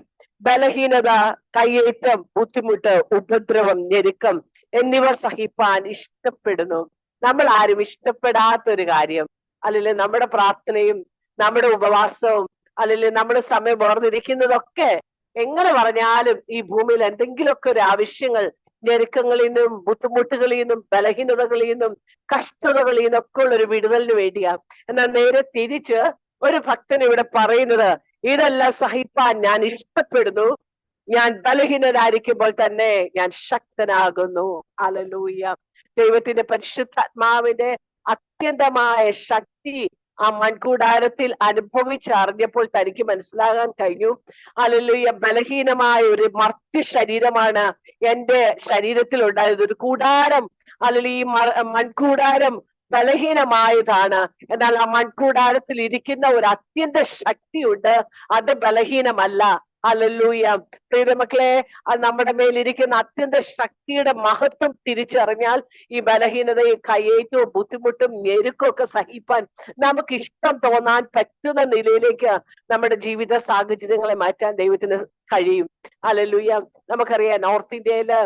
Speaker 1: ബലഹീനത, കയ്യേറ്റം, ബുദ്ധിമുട്ട്, ഉപദ്രവം, ഞെരുക്കം എന്നിവ സഹിപ്പാൻ ഇഷ്ടപ്പെടുന്നു. നമ്മൾ ആരും ഇഷ്ടപ്പെടാത്തൊരു കാര്യം, അല്ലെങ്കിൽ നമ്മുടെ പ്രാർത്ഥനയും നമ്മുടെ ഉപവാസവും അല്ലെങ്കിൽ നമ്മുടെ സമയം ഓർന്നിരിക്കുന്നതൊക്കെ എങ്ങനെ പറഞ്ഞാലും ഈ ഭൂമിയിൽ എന്തെങ്കിലുമൊക്കെ ഒരു ആവശ്യങ്ങൾ, ഞെരുക്കങ്ങളിൽ നിന്നും ബുദ്ധിമുട്ടുകളിൽ നിന്നും ബലഹീനതകളിൽ നിന്നും കഷ്ടതകളിൽ നിന്നൊക്കെ ഉള്ള ഒരു വിടുതലിന് വേണ്ടിയാ. എന്നാൽ നേരെ തിരിച്ച് ഒരു ഭക്തൻ ഇവിടെ പറയുന്നത്, ഇതെല്ലാം സഹിപ്പാൻ ഞാൻ ഇഷ്ടപ്പെടുന്നു, ഞാൻ ബലഹീനനായിരിക്കുമ്പോൾ തന്നെ ഞാൻ ശക്തനാകുന്നു. ഹല്ലേലൂയ. ദൈവത്തിന്റെ പരിശുദ്ധാത്മാവിന്റെ അത്യന്തമായ ശക്തി ആ മൺകൂടാരത്തിൽ അനുഭവിച്ചറിഞ്ഞപ്പോൾ തനിക്ക് മനസ്സിലാകാൻ കഴിഞ്ഞു. ഹല്ലേലൂയ. ബലഹീനമായ ഒരു മർത്യ ശരീരമാണ് എന്റെ ശരീരത്തിൽ ഉണ്ടായത്. ഒരു കൂടാരം, അല്ലെങ്കിൽ ഈ മൺകൂടാരം ബലഹീനമായതാണ്. എന്നാൽ ആ മൺകൂടാരത്തിൽ ഇരിക്കുന്ന ഒരു അത്യന്ത ശക്തിയുണ്ട്, അത് ബലഹീനമല്ല. ഹല്ലേലൂയ. പ്രിയമക്കളെ, നമ്മുടെ മേലിരിക്കുന്ന അത്യന്ത ശക്തിയുടെ മഹത്വം തിരിച്ചറിഞ്ഞാൽ ഈ ബലഹീനതയും കയ്യേറ്റവും ബുദ്ധിമുട്ടും ഞെരുക്കും ഒക്കെ സഹിപ്പാൻ നമുക്ക് ഇഷ്ടം തോന്നാൻ പറ്റുന്ന നിലയിലേക്ക് നമ്മുടെ ജീവിത സാഹചര്യങ്ങളെ മാറ്റാൻ ദൈവത്തിന് കഴിയും. ഹല്ലേലൂയ. നമുക്കറിയാം നോർത്ത് ഇന്ത്യയില്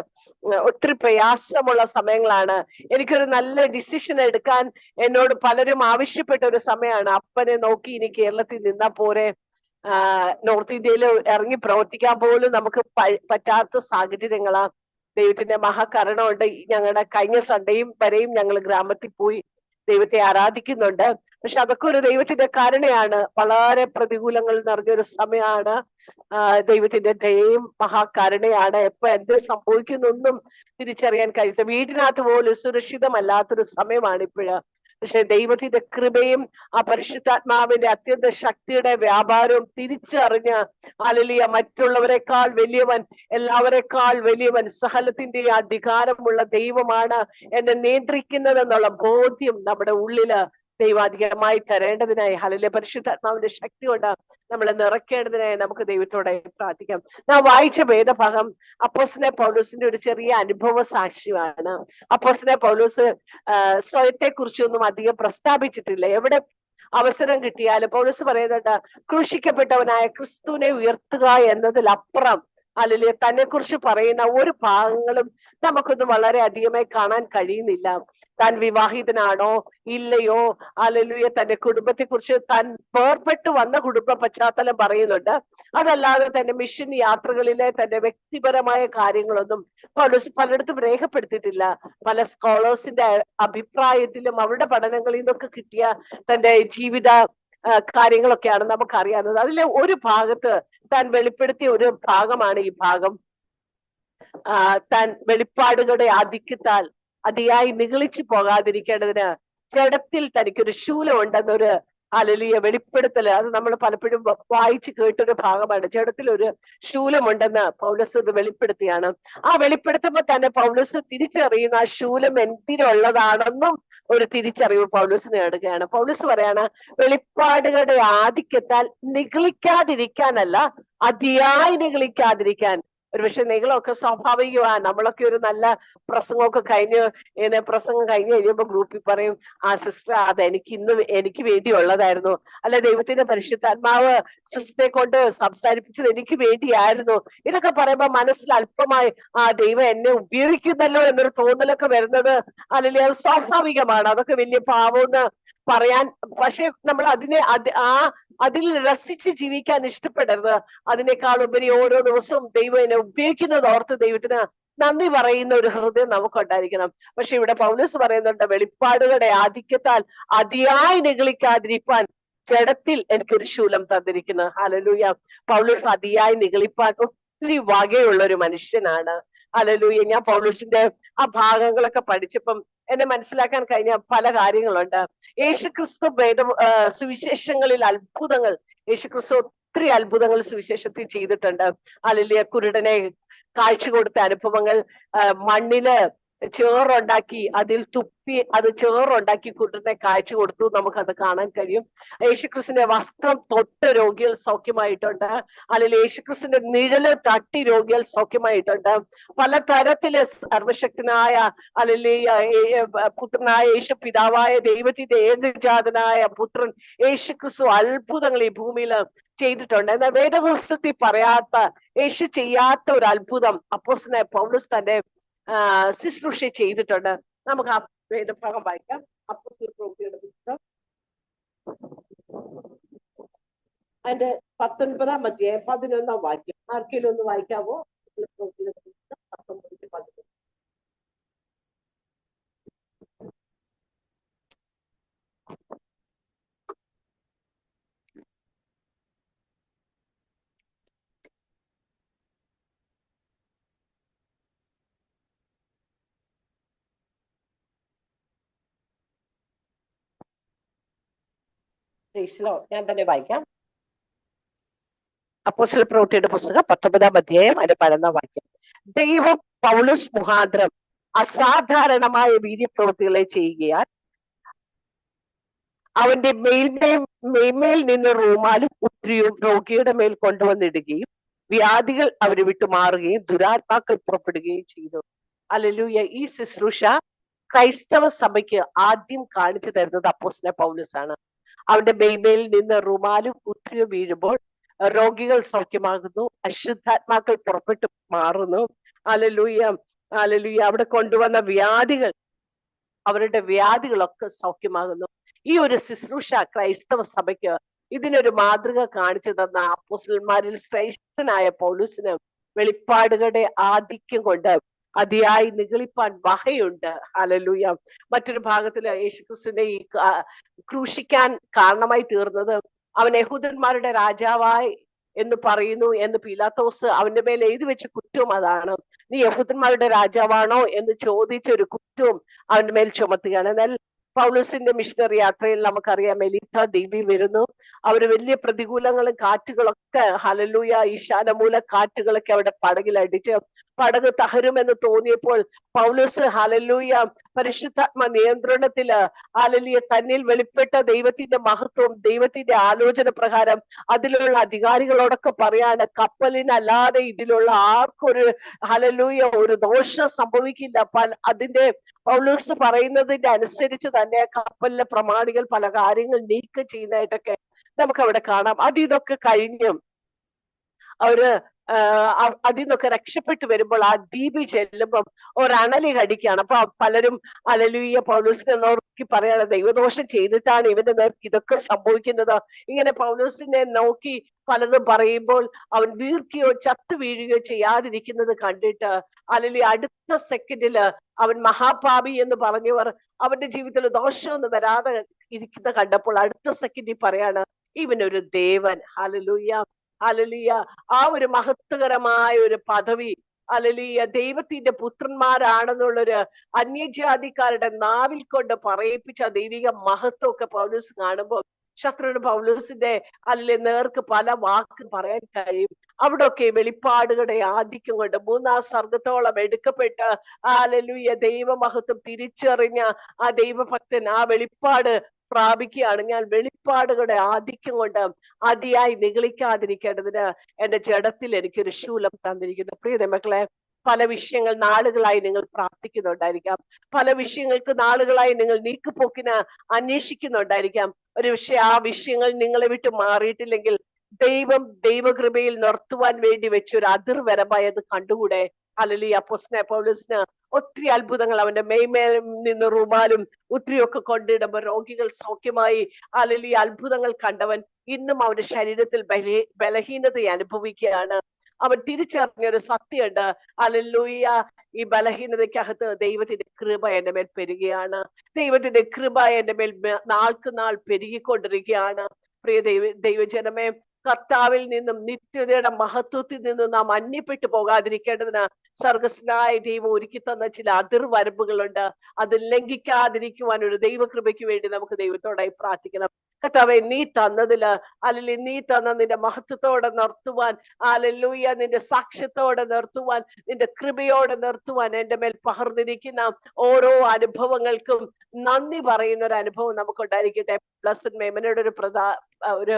Speaker 1: ഒത്തിരി പ്രയാസമുള്ള സമയങ്ങളാണ്. എനിക്കൊരു നല്ല ഡിസിഷൻ എടുക്കാൻ എന്നോട് പലരും ആവശ്യപ്പെട്ട ഒരു സമയമാണ്. അപ്പനെ നോക്കി ഇനി കേരളത്തിൽ നിന്നാ പോരെ, നോർത്ത് ഇന്ത്യയിൽ ഇറങ്ങി പ്രവർത്തിക്കാൻ പോലും നമുക്ക് പറ്റാത്ത സാഹചര്യങ്ങളാ. ദൈവത്തിന്റെ മഹാകരുണയുണ്ട്. ഞങ്ങളുടെ കഴിഞ്ഞ സൺഡേയും വരെയും ഞങ്ങൾ ഗ്രാമത്തിൽ പോയി ദൈവത്തെ ആരാധിക്കുന്നുണ്ട്. പക്ഷെ അതൊക്കെ ഒരു ദൈവത്തിന്റെ കരുണയാണ്. വളരെ പ്രതികൂലങ്ങൾ നിറഞ്ഞൊരു സമയമാണ്. ദൈവത്തിന്റെ ദയയും മഹാകരുണയാണ്. എപ്പോ എന്ത് സംഭവിക്കുന്നൊന്നും തിരിച്ചറിയാൻ കഴിയാത്ത, വീടിനകത്ത് പോലും സുരക്ഷിതമല്ലാത്തൊരു സമയമാണ് ഇപ്പോഴ്. പക്ഷെ ദൈവത്തിന്റെ കൃപയും ആ പരിശുദ്ധാത്മാവിന്റെ അത്യന്ത ശക്തിയുടെ വ്യാപാരവും തിരിച്ചറിഞ്ഞ് ഹല്ലേലൂയ, മറ്റുള്ളവരെക്കാൾ വലിയവൻ, എല്ലാവരെക്കാൾ വലിയവൻ, സകലത്തിന്റെ അധികാരമുള്ള ദൈവമാണ് എന്നെ നിയന്ത്രിക്കുന്നത് എന്നുള്ള ബോധ്യം നമ്മുടെ ഉള്ളില് ദൈവാധികമായി തരേണ്ടതിനായി, ഹല്ലേലൂയ, പരിശുദ്ധാത്മാവിന്റെ ശക്തി കൊണ്ട് നമ്മളെ നിറയ്ക്കേണ്ടതിനായി നമുക്ക് ദൈവത്തോടെ പ്രാർത്ഥിക്കാം. ഞാൻ വായിച്ച വേദഭാഗം അപ്പോസ്തലനായ പൗലോസിന്റെ ഒരു ചെറിയ അനുഭവ സാക്ഷ്യമാണ്. അപ്പോസ്തലനായ പൗലോസ് സ്വയത്തെ കുറിച്ചൊന്നും അധികം പ്രസ്താവിച്ചിട്ടില്ല. എവിടെ അവസരം കിട്ടിയാലും പൗലോസ് പറയുന്നുണ്ട്, ക്രൂശിക്കപ്പെട്ടവനായ ക്രിസ്തുവിനെ ഉയർത്തുക എന്നതിലപ്പുറം അല്ലെങ്കിൽ തന്നെ കുറിച്ച് പറയുന്ന ഒരു ഭാഗങ്ങളും നമുക്കൊന്നും വളരെ അധികമായി കാണാൻ കഴിയുന്നില്ല. താൻ വിവാഹിതനാണോ ഇല്ലയോ, ഹല്ലേലൂയ, തന്റെ കുടുംബത്തെ കുറിച്ച്, താൻ വേർപെട്ടു വന്ന കുടുംബ പശ്ചാത്തലം പറയുന്നുണ്ട്. അതല്ലാതെ തന്റെ മിഷൻ യാത്രകളിലെ തന്റെ വ്യക്തിപരമായ കാര്യങ്ങളൊന്നും പൗലോസ് പലയിടത്തും രേഖപ്പെടുത്തിയിട്ടില്ല. പല സ്കോളേഴ്സിന്റെ അഭിപ്രായത്തിലും അവരുടെ പഠനങ്ങളിൽ നിന്നൊക്കെ കിട്ടിയ തന്റെ ജീവിത കാര്യങ്ങളൊക്കെയാണ് നമുക്കറിയാവുന്നത്. അതിലെ ഒരു ഭാഗത്ത് താൻ വെളിപ്പെടുത്തിയ ഒരു ഭാഗമാണ് ഈ ഭാഗം. താൻ വെളിപ്പാടുകളുടെ ആധിക്യത്താൽ അതിയായി നിഗളിച്ചു പോകാതിരിക്കേണ്ടതിന് ജഡത്തിൽ തനിക്കൊരു ശൂലം ഉണ്ടെന്നൊരു ഹല്ലേലൂയ വെളിപ്പെടുത്തല്, അത് നമ്മൾ പലപ്പോഴും വായിച്ചു കേട്ടൊരു ഭാഗമാണ്. ജഡത്തിൽ ഒരു ശൂലമുണ്ടെന്ന് പൗലോസ് ഇത് വെളിപ്പെടുത്തിയാണ്. ആ വെളിപ്പെടുത്തുമ്പോൾ തന്നെ പൗലോസ് തിരിച്ചറിയുന്ന ആ ശൂലം എന്തിനുള്ളതാണെന്നും ഒരു തിരിച്ചറിവ് പൗലോസ് നേടുകയാണ്. പൗലോസ് പറയാണ്, വെളിപ്പാടുകളുടെ ആധിക്യത്താൽ നിഗളിക്കാതിരിക്കാനല്ല, അതിയായി നിഗളിക്കാതിരിക്കാൻ. ഒരുപക്ഷെ നിങ്ങളൊക്കെ സ്വാഭാവികമാണ്. നമ്മളൊക്കെ ഒരു നല്ല പ്രസംഗമൊക്കെ പ്രസംഗം കഴിഞ്ഞ് കഴിയുമ്പോൾ ഗ്രൂപ്പിൽ പറയും, ആ സിസ്റ്റർ അത് എനിക്ക് വേണ്ടിയുള്ളതായിരുന്നു, അല്ലെ ദൈവത്തിന്റെ പരിശുദ്ധാത്മാവ് സിസ്റ്ററെ കൊണ്ട് സംസാരിപ്പിച്ചത് എനിക്ക് വേണ്ടിയായിരുന്നു. ഇതൊക്കെ പറയുമ്പോൾ മനസ്സിൽ അല്പമായി ദൈവം എന്നെ ഉപയോഗിക്കുന്നല്ലോ എന്നൊരു തോന്നലൊക്കെ വരുന്നത് അല്ലെങ്കിൽ അത് സ്വാഭാവികമാണ്. അതൊക്കെ വലിയ പാവമെന്ന് പറയാൻ, പക്ഷെ നമ്മൾ അതിൽ രസിച്ച് ജീവിക്കാൻ ഇഷ്ടപ്പെടരുത്. അതിനേക്കാൾ ഉപരി ഓരോ ദിവസവും ദൈവം എന്നെ ഉപയോഗിക്കുന്നത് ഓർത്ത് ദൈവത്തിന് നന്ദി പറയുന്ന ഒരു ഹൃദയം നമുക്കുണ്ടായിരിക്കണം. പക്ഷെ ഇവിടെ പൗലോസ് പറയുന്നുണ്ട്, വെളിപ്പാടുകളുടെ ആധിക്യത്താൽ അതിയായി നിഗളിക്കാതിരിപ്പാൻ ജഡത്തിൽ എനിക്കൊരു ശൂലം തന്നിരിക്കുന്നു. ഹല്ലേലൂയ. പൗലോസ് അതിയായി നിഗളിപ്പാൻ ഒത്തിരി വകയുള്ള ഒരു മനുഷ്യനാണ്. ഹല്ലേലൂയ. ഞാൻ പൗലോസിന്റെ ആ ഭാഗങ്ങളൊക്കെ പഠിച്ചപ്പം എന്നെ മനസ്സിലാക്കാൻ കഴിഞ്ഞ പല കാര്യങ്ങളുണ്ട്. യേശുക്രിസ്തു സുവിശേഷങ്ങളിൽ അത്ഭുതങ്ങൾ, യേശുക്രിസ്തു ഒത്തിരി അത്ഭുതങ്ങൾ സുവിശേഷത്തിൽ ചെയ്തിട്ടുണ്ട്. ഹല്ലേലൂയ. കുരുടനെ കാഴ്ച കൊടുത്ത അനുഭവങ്ങൾ, മണ്ണില് ചേറുണ്ടാക്കി അതിൽ തുപ്പി അത് ചേറുണ്ടാക്കി കുരുടനെ കാഴ്ച കൊടുത്തു, നമുക്കത് കാണാൻ കഴിയും. യേശുക്രിസ്തുവിന്റെ വസ്ത്രം തൊട്ട് രോഗികൾ സൗഖ്യമായിട്ടുണ്ട്. അല്ലെങ്കിൽ യേശുക്രിസ്തുവിന്റെ നിഴല് തട്ടി രോഗികൾ സൗഖ്യമായിട്ടുണ്ട്. പല തരത്തില് സർവശക്തനായ അല്ലെങ്കിൽ പുത്രനായ യേശു പിതാവായ ദൈവത്തിന്റെ ഏകജാതനായ പുത്രൻ യേശുക്രിസ്തു അത്ഭുതങ്ങൾ ഈ ഭൂമിയിൽ ചെയ്തിട്ടുണ്ട്. എന്നാൽ വേദപുസ്തകത്തിൽ പറയാത്ത, യേശു ചെയ്യാത്ത ഒരു അത്ഭുതം അപ്പോസ്തലനായ പൗലോസ് തന്റെ ശുശ്രൂഷ ചെയ്തിട്ടുണ്ട്. നമുക്ക് ആ വേദഭാഗം വായിക്കാം. അപ്പോസ്തല പ്രവൃത്തിയുടെ പുസ്തകം അതിന്റെ 19-ാം അധ്യായം 11-ാം വാക്യം. ആർക്കെങ്കിലും ഒന്ന് വായിക്കാവോ? പ്രവൃത്തിയുടെ പുസ്തകം 19-11. ഞാൻ തന്നെ വായിക്കാം. അപ്പോസ്തല പ്രവൃത്തിയുടെ പുസ്തകം 19-ാം അധ്യായം അതിന്റെ 11-ാം വാക്യം. ദൈവം പൗലോസ് മുഖാന്തരം അസാധാരണമായ വീര്യപ്രവൃത്തികളെ ചെയ്യുകയാൽ അവന്റെ മേന്മേൽ നിന്ന് റൂമാലും ഉത്രിയും രോഗിയുടെ മേൽ കൊണ്ടുവന്നിടുകയും വ്യാധികൾ അവര് വിട്ടുമാറുകയും ദുരാത്മാക്കൾ പുറപ്പെടുകയും ചെയ്തു. ഹല്ലേലൂയ. ഈ ശുശ്രൂഷ ക്രൈസ്തവ സഭയ്ക്ക് ആദ്യം കാണിച്ചു തരുന്നത് അപ്പോസ്തലനായ പൗലോസ് ആണ്. അവന്റെ മേന്മേൽ നിന്ന് റുമാലും ഉത്രിയും വീഴുമ്പോൾ രോഗികൾ സൗഖ്യമാകുന്നു, അശുദ്ധാത്മാക്കൾ പുറപ്പെട്ടു മാറുന്നു. Hallelujah, hallelujah. അവിടെ കൊണ്ടുവന്ന വ്യാധികൾ, അവരുടെ വ്യാധികളൊക്കെ സൗഖ്യമാകുന്നു. ഈ ഒരു ശുശ്രൂഷ ക്രൈസ്തവ സഭയ്ക്ക് ഇതിനൊരു മാതൃക കാണിച്ചു തന്ന അപ്പോസ്തലന്മാരിൽ ശ്രേഷ്ഠനായ പൗലോസിന് വെളിപ്പാടുകളുടെ ആധിക്യം കൊണ്ട് അതിയായി നിഗളിപ്പാൻ വകയുണ്ട്. ഹല്ലേലൂയ. മറ്റൊരു ഭാഗത്തില് യേശുക്രിസ്തുവിനെ ഈ ക്രൂശിക്കാൻ കാരണമായി തീർന്നത് അവൻ യഹൂദന്മാരുടെ രാജാവായി എന്ന് പറയുന്നു എന്ന് പീലാത്തോസ് അവന്റെ മേൽ എഴുതി വെച്ച കുറ്റവും അതാണ്. നീ യഹൂദന്മാരുടെ രാജാവാണോ എന്ന് ചോദിച്ച ഒരു കുറ്റവും അവന്റെ മേൽ ചുമത്തുകയാണ്. എന്നാൽ പൗലോസിന്റെ മിഷണറി യാത്രയിൽ നമുക്കറിയാം, മെലീത്ത ദ്വീപിൽ വരുന്നു. അവര് വലിയ പ്രതികൂലങ്ങളും കാറ്റുകളൊക്കെ, ഹല്ലേലൂയ, ഈശാനമൂല കാറ്റുകളൊക്കെ അവിടെ പടകിലടിച്ച് പടക് തകരുമെന്ന് തോന്നിയപ്പോൾ പൗലോസ്, ഹല്ലേലൂയ, പരിശുദ്ധാത്മ നിയന്ത്രണത്തില്, ഹല്ലേലൂയ, തന്നിൽ വെളിപ്പെട്ട ദൈവത്തിന്റെ മഹത്വം, ദൈവത്തിന്റെ ആലോചന പ്രകാരം അതിലുള്ള അധികാരികളോടൊക്കെ പറയാണ്, കപ്പലിനല്ലാതെ ഇതിലുള്ള ആർക്കൊരു, ഹല്ലേലൂയ, ഒരു ദോഷം സംഭവിക്കില്ല. അതിന്റെ പൗലോസ് പറയുന്നതിന്റെ അനുസരിച്ച് തന്നെ കപ്പലിലെ പ്രമാണികൾ പല കാര്യങ്ങൾ നീക്കം ചെയ്യുന്നതായിട്ടൊക്കെ നമുക്ക് അവിടെ കാണാം. ഇതൊക്കെ കഴിഞ്ഞും അവര് അതിൽ നിന്നൊക്കെ രക്ഷപ്പെട്ടു വരുമ്പോൾ ആ ദ്വീപിൽ ചെല്ലുമ്പം ഒരണലി കടിക്കുകയാണ്. അപ്പൊ പലരും ഹല്ലേലൂയ പൗലോസിനെ നോക്കി പറയാണ്, ദൈവദോഷം ചെയ്തിട്ടാണ് ഇവന്റെ നേർക്ക് ഇതൊക്കെ സംഭവിക്കുന്നത്. ഇങ്ങനെ പൗലോസിനെ നോക്കി പലതും പറയുമ്പോൾ അവൻ വീർക്കുകയോ ചത്തു വീഴുകയോ ചെയ്യാതിരിക്കുന്നത് കണ്ടിട്ട്, അല്ലെങ്കിൽ അടുത്ത സെക്കൻഡില് അവൻ മഹാപാപി എന്ന് പറഞ്ഞവർ അവന്റെ ജീവിതത്തിൽ ദോഷമൊന്നും വരാതെ ഇരിക്കുന്ന കണ്ടപ്പോൾ അടുത്ത സെക്കൻഡിൽ പറയാണ്, ഇവനൊരു ദേവൻ. Hallelujah, hallelujah. ആ ഒരു മഹത്വകരമായ ഒരു പദവി, ഹല്ലേലൂയ, ദൈവത്തിന്റെ പുത്രന്മാരാണെന്നുള്ളൊരു അന്യജാതിക്കാരുടെ നാവിൽ കൊണ്ട് പറയിപ്പിച്ച ദൈവിക മഹത്വമൊക്കെ പൗലോസ് കാണുമ്പോൾ ശത്രുവിന് പൗലോസിന്റെ നേർക്ക് പല വാക്ക് പറയാൻ കഴിയും. അവിടെയൊക്കെ വെളിപ്പാടുകളുടെ ആധിക്യം കൊണ്ട് 3-ാം സർഗത്തോളം എടുക്കപ്പെട്ട് ഹല്ലേലൂയ ദൈവമഹത്വം തിരിച്ചറിഞ്ഞ ആ ദൈവഭക്തൻ ആ വെളിപ്പാട് പ്രാപിക്കുകയാണ്. ഞാൻ വെളിപ്പാടുകളുടെ ആധിക്യം കൊണ്ട് അതിയായി നിഗളിക്കാതിരിക്കേണ്ടതിന് എന്റെ ജഡത്തിൽ എനിക്കൊരു ശൂലം തന്നിരിക്കുന്നു. പ്രിയ മക്കളെ, പല വിഷയങ്ങൾ നാളുകളായി നിങ്ങൾ പ്രാർത്ഥിക്കുന്നുണ്ടായിരിക്കാം, പല വിഷയങ്ങൾക്ക് നാളുകളായി നിങ്ങൾ നീക്കുപോക്കിന് അന്വേഷിക്കുന്നുണ്ടായിരിക്കാം. ഒരു വിഷയം, ആ വിഷയങ്ങൾ നിങ്ങളെ വിട്ട് മാറിയിട്ടില്ലെങ്കിൽ ദൈവം ദൈവകൃപയിൽ നിർത്തുവാൻ വേണ്ടി വെച്ച ഒരു അതിർവരമായി അത് കണ്ടുകൂടെ? ഹല്ലേലൂയ. അപ്പോസ്തലനായ പൗലോസിന് ഒത്തിരി അത്ഭുതങ്ങൾ, അവന്റെ മേന്മേൽ നിന്ന് റുമാലും ഒത്തിരിയൊക്കെ കൊണ്ടിടുമ്പോൾ രോഗികൾ സൗഖ്യമായി. ഹല്ലേലൂയ. അത്ഭുതങ്ങൾ കണ്ടവൻ ഇന്നും അവന്റെ ശരീരത്തിൽ ബലഹീനത അനുഭവിക്കുകയാണ്. അവൻ തിരിച്ചറിഞ്ഞൊരു സത്യമുണ്ട്, ഹല്ലേലൂയ, ഈ ബലഹീനതയ്ക്കകത്ത് ദൈവത്തിന്റെ കൃപ എന്റെ മേൽ പെരുകയാണ്, ദൈവത്തിന്റെ കൃപ എന്റെ മേൽ നാൾക്ക് നാൾ പെരുകിക്കൊണ്ടിരിക്കുകയാണ്. പ്രിയ ദൈവജനമേ, കർത്താവിൽ നിന്നും നിത്യതയുടെ മഹത്വത്തിൽ നിന്നും നാം അന്യപ്പെട്ടു പോകാതിരിക്കേണ്ടതിന് സ്വർഗസ്നായ ദൈവം ഒരുക്കി തന്ന ചില അതിർവരമ്പുകളുണ്ട്. അത് ലംഘിക്കാതിരിക്കുവാൻ ഒരു ദൈവകൃപയ്ക്ക് വേണ്ടി നമുക്ക് ദൈവത്തോടായി പ്രാർത്ഥിക്കണം. കർത്താവേ, നീ തന്നതില്, അല്ലെങ്കിൽ നീ തന്ന നിന്റെ മഹത്വത്തോടെ നിർത്തുവാൻ, ഹല്ലേലൂയ, നിന്റെ സാക്ഷ്യത്തോടെ നിർത്തുവാൻ, നിന്റെ കൃപയോടെ നിർത്തുവാൻ എന്റെ മേൽ പകർന്നിരിക്കുന്ന ഓരോ അനുഭവങ്ങൾക്കും നന്ദി പറയുന്ന ഒരു അനുഭവം നമുക്കുണ്ടായിരിക്കട്ടെ. ബ്ലെസ്സഡ് മെമനയുടെ ഒരു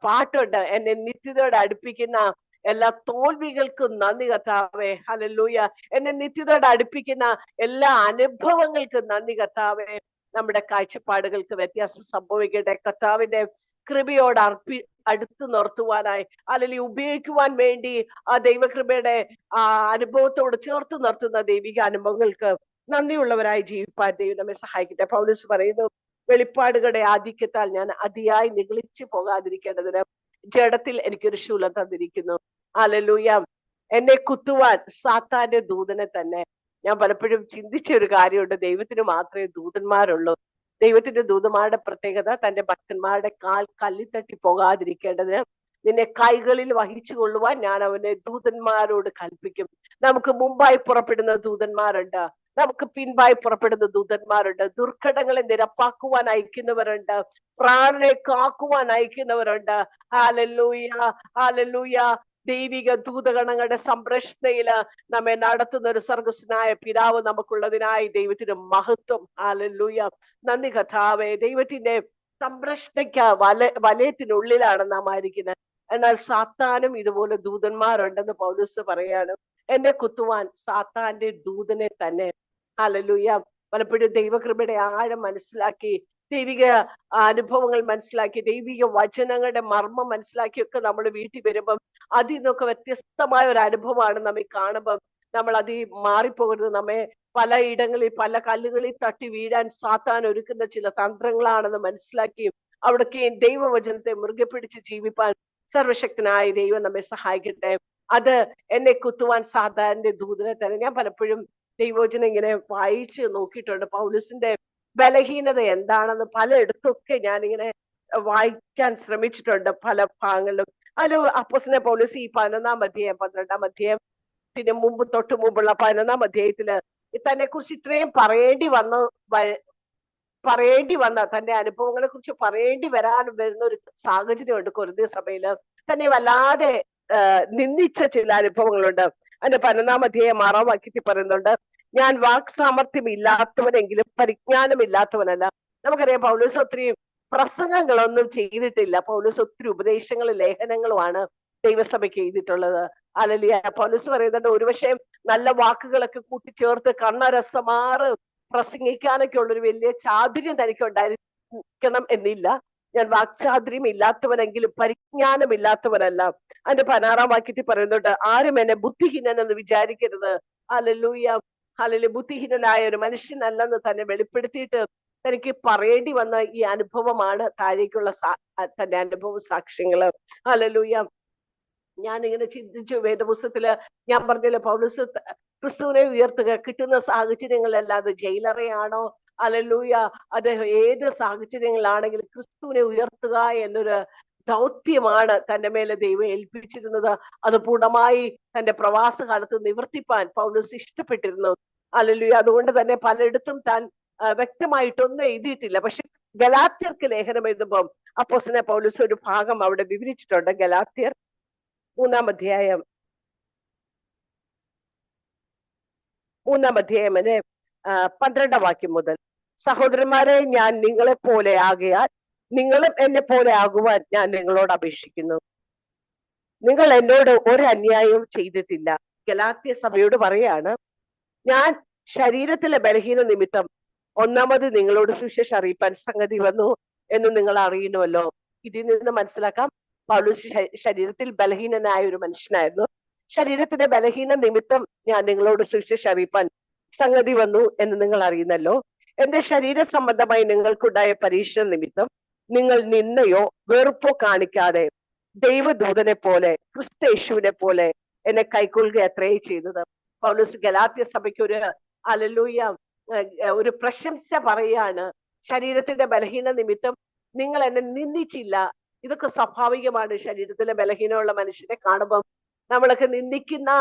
Speaker 1: പാട്ടുണ്ട്, എന്നെ നിത്യതയോടെ അടുപ്പിക്കുന്ന എല്ലാ തോൽവികൾക്കും നന്ദി കർത്താവേ. ഹല്ലേലൂയ. എന്നെ നിത്യതയോടെ അടുപ്പിക്കുന്ന എല്ലാ അനുഭവങ്ങൾക്കും നന്ദി കർത്താവേ. നമ്മുടെ കാഴ്ചപ്പാടുകൾക്ക് വ്യത്യാസം സംഭവിക്കട്ടെ. കർത്താവിന്റെ കൃപയോട് അടുത്ത് നിർത്തുവാനായി, അല്ലെങ്കിൽ ഉപയോഗിക്കുവാൻ വേണ്ടി ആ ദൈവകൃപയുടെ അനുഭവത്തോട് ചേർത്ത് നിർത്തുന്ന ദൈവിക അനുഭവങ്ങൾക്ക് നന്ദിയുള്ളവരായി ജീവിപ്പാൻ ദൈവം നമ്മെ സഹായിക്കട്ടെ. പൗലോസ് പറയുന്നു, വെളിപ്പാടുകളുടെ ആധിക്യത്താൽ ഞാൻ അതിയായി നിഗളിച്ചു പോകാതിരിക്കേണ്ടതിന് ജഡത്തിൽ എനിക്കൊരു ശൂലം തന്നിരിക്കുന്നു. ഹല്ലേലൂയ. എന്നെ കുത്തുവാൻ സാത്താന്റെ ദൂതനെ തന്നെ. ഞാൻ പലപ്പോഴും ചിന്തിച്ച ഒരു കാര്യമുണ്ട്, ദൈവത്തിന് മാത്രമേ ദൂതന്മാരുള്ളൂ. ദൈവത്തിന്റെ ദൂതന്മാരുടെ പ്രത്യേകത തന്റെ ഭക്തന്മാരുടെ കാൽ കല്ലിത്തട്ടി പോകാതിരിക്കേണ്ടതിന് നിന്നെ കൈകളിൽ വഹിച്ചു കൊള്ളുവാൻ ഞാൻ അവനെ ദൂതന്മാരോട് കൽപ്പിക്കും. നമുക്ക് മുമ്പായി പുറപ്പെടുന്ന ദൂതന്മാരുണ്ട്, നമുക്ക് പിൻപായി പുറപ്പെടുന്ന ദൂതന്മാരുണ്ട്. ദുർഘടങ്ങളെ നിരപ്പാക്കുവാൻ അയക്കുന്നവരുണ്ട്, പ്രാണനെ കാക്കുവാൻ അയക്കുന്നവരുണ്ട്. Hallelujah, hallelujah. ദൈവിക ദൂതഗണങ്ങളുടെ സംരക്ഷണയില് നമ്മെ നടത്തുന്ന ഒരു സ്വർഗസ്നായ പിതാവ് നമുക്കുള്ളതിനായി ദൈവത്തിന് മഹത്വം. ഹല്ലേലൂയ. നന്ദി കർത്താവേ. ദൈവത്തിന്റെ സംരക്ഷണയ്ക്ക് വലയത്തിനുള്ളിലാണ് നാം ആയിരിക്കുന്നത്. എന്നാൽ സാത്താനും ഇതുപോലെ ദൂതന്മാരുണ്ടെന്ന് പൗലോസ് പറയാണ്. എന്നെ കുത്തുവാൻ സാത്താന്റെ ദൂതനെ തന്നെ. ഹല്ലേലൂയ. പലപ്പോഴും ദൈവകൃപയുടെ ആഴം മനസ്സിലാക്കി ദൈവിക അനുഭവങ്ങൾ മനസ്സിലാക്കി, ദൈവിക വചനങ്ങളുടെ മർമ്മം മനസ്സിലാക്കിയൊക്കെ നമ്മൾ വീട്ടിൽ വരുമ്പം അതിൽ നിന്നൊക്കെ വ്യത്യസ്തമായ ഒരു അനുഭവമാണ് നമ്മെ കാണുമ്പം നമ്മൾ അതിൽ മാറിപ്പോകരുത്. നമ്മെ പലയിടങ്ങളിൽ പല കല്ലുകളിൽ തട്ടി വീഴാൻ സാത്താൻ ഒരുക്കുന്ന ചില തന്ത്രങ്ങളാണെന്ന് മനസ്സിലാക്കിയും അവിടേക്ക് ദൈവവചനത്തെ മുറുകെ പിടിച്ച് ജീവിപ്പാൻ സർവശക്തനായ ദൈവം നമ്മെ സഹായിക്കട്ടെ. അത് എന്നെ കുത്തുവാൻ സാധാരണ ദൂതനെ തന്നെ. ഞാൻ പലപ്പോഴും ദൈവവചനം ഇങ്ങനെ വായിച്ച് നോക്കിയിട്ടുണ്ട്. പൗലോസിന്റെ ബലഹീനത എന്താണെന്ന് പലയിടത്തൊക്കെ ഞാനിങ്ങനെ വായിക്കാൻ ശ്രമിച്ചിട്ടുണ്ട്, പല ഭാഗങ്ങളിലും. അതിൽ അപ്പോസ്തലനായ പൗലോസ് ഈ 11-ാം അധ്യായം 12-ാം അധ്യായത്തിന് തൊട്ട് മുമ്പുള്ള 11-ാം അധ്യായത്തില് തന്നെ കുറിച്ച് ഇത്രയും പറയേണ്ടി വന്ന തന്റെ അനുഭവങ്ങളെ കുറിച്ച് പറയേണ്ടി വരുന്ന ഒരു സാഹചര്യമുണ്ട്. കൊരിന്ത്യർ സഭയില് തന്നെ വല്ലാതെ നിന്ദിച്ച ചില അനുഭവങ്ങളുണ്ട്. അതിന്റെ 11-ാം അധ്യായം 6-ാം വാക്യത്തിൽ പറയുന്നുണ്ട്, ഞാൻ വാക് സാമർഥ്യം ഇല്ലാത്തവനെങ്കിലും പരിജ്ഞാനമില്ലാത്തവനല്ല. നമുക്കറിയാം പൗലോസ് ഒത്തിരി പ്രസംഗങ്ങളൊന്നും ചെയ്തിട്ടില്ല. പൗലോസ് ഒത്തിരി ഉപദേശങ്ങളും ലേഖനങ്ങളുമാണ് ദൈവസഭയ്ക്ക് ചെയ്തിട്ടുള്ളത്. ഹല്ലേലൂയ. പൗലോസ് പറയുന്നുണ്ട്, ഒരുപക്ഷെ നല്ല വാക്കുകളൊക്കെ കൂട്ടിച്ചേർത്ത് കണ്ണരസമാറ് പ്രസംഗിക്കാനൊക്കെ ഉള്ളൊരു വലിയ ചാതുര്യം തനിക്ക് ഉണ്ടായിരിക്കണം എന്നില്ല. ഞാൻ വാക്ചാതുര്യം ഇല്ലാത്തവനെങ്കിലും പരിജ്ഞാനമില്ലാത്തവനല്ല. അതിന്റെ 16-ാം വാക്യത്തിൽ പറയുന്നുണ്ട്, ആരും എന്നെ ബുദ്ധിഹീനൻ എന്ന് വിചാരിക്കരുത്. ഹല്ലേലൂയ. ഹല്ലേലൂയ. ബുദ്ധിഹീനനായ ഒരു മനുഷ്യനല്ലെന്ന് തന്നെ വെളിപ്പെടുത്തിയിട്ട് തനിക്ക് പറയേണ്ടി വന്ന ഈ അനുഭവമാണ് താഴേക്കുള്ള തന്റെ അനുഭവ സാക്ഷ്യങ്ങള്. ഹല്ലേലൂയ. ഞാനിങ്ങനെ ചിന്തിച്ചു, വേദപുസ്തകത്തില് ഞാൻ പറഞ്ഞല്ലോ, പൗലോസ് ക്രിസ്തുവിനെ ഉയർത്തുക, കിട്ടുന്ന സാഹചര്യങ്ങളല്ലാതെ ജയിലറയാണോ, ഹല്ലേലൂയ, അത് ഏത് സാഹചര്യങ്ങളാണെങ്കിലും ക്രിസ്തുവിനെ ഉയർത്തുക എന്നൊരു ദൗത്യമാണ് തന്റെ മേലെ ദൈവം ഏൽപ്പിച്ചിരുന്നത്. അത് പൂർണ്ണമായി തന്റെ പ്രവാസ കാലത്ത് നിവർത്തിപ്പാൻ പൗലോസ് ഇഷ്ടപ്പെട്ടിരുന്നു. ഹല്ലേലൂയ. അതുകൊണ്ട് തന്നെ പലയിടത്തും താൻ വ്യക്തമായിട്ടൊന്നും എഴുതിയിട്ടില്ല. പക്ഷെ ഗലാത്യർക്ക് ലേഖനം എഴുതുമ്പം അപ്പോസ്തലനായ പൗലോസ് ഒരു ഭാഗം അവിടെ വിവരിച്ചിട്ടുണ്ട്. ഗലാത്യർ 3-ാം അധ്യായം 12-ാം വാക്യം മുതൽ, സഹോദരന്മാരെ, ഞാൻ നിങ്ങളെ പോലെ ആകയാൽ നിങ്ങളും എന്നെ പോലെ ആകുവാൻ ഞാൻ നിങ്ങളോട് അപേക്ഷിക്കുന്നു. നിങ്ങൾ എന്നോട് ഒരു അന്യായവും ചെയ്തിട്ടില്ല. ഗലാത്യ സഭയോട് പറയാണ്, ഞാൻ ശരീരത്തിലെ ബലഹീന നിമിത്തം ഒന്നാമത് നിങ്ങളോട് സുവിശേഷം അറിയിപ്പാൻ സംഗതി വന്നു എന്ന് നിങ്ങൾ അറിയണമല്ലോ. ഇതിൽ നിന്ന് മനസ്സിലാക്കാം, പൗലോസ് ശരീരത്തിൽ ബലഹീനനായ ഒരു മനുഷ്യനായിരുന്നു. ശരീരത്തിന്റെ ബലഹീന നിമിത്തം ഞാൻ നിങ്ങളോട് സുവിശേഷം അറിയിപ്പാൻ സംഗതി വന്നു എന്ന് നിങ്ങൾ അറിയുന്നല്ലോ. എന്റെ ശരീര സംബന്ധമായി നിങ്ങൾക്കുണ്ടായ പരീക്ഷ നിമിത്തം നിങ്ങൾ നിന്നയോ വെറുപ്പോ കാണിക്കാതെ ദൈവദൂതനെ പോലെ ക്രിസ്തയേശുവിനെ പോലെ എന്നെ കൈക്കൊള്ളുക അത്രേ ചെയ്തത്. പൗലോസ് ഗലാത്യ സഭയ്ക്ക് ഒരു ഹല്ലേലൂയ ഒരു പ്രശംസ പറയാണ്. ശരീരത്തിന്റെ ബലഹീന നിമിത്തം നിങ്ങൾ എന്നെ നിന്ദിച്ചില്ല. ഇതൊക്കെ സ്വാഭാവികമാണ്. ശരീരത്തിലെ ബലഹീനമുള്ള മനുഷ്യനെ കാണുമ്പം നമ്മളൊക്കെ നിന്ദിക്കുന്ന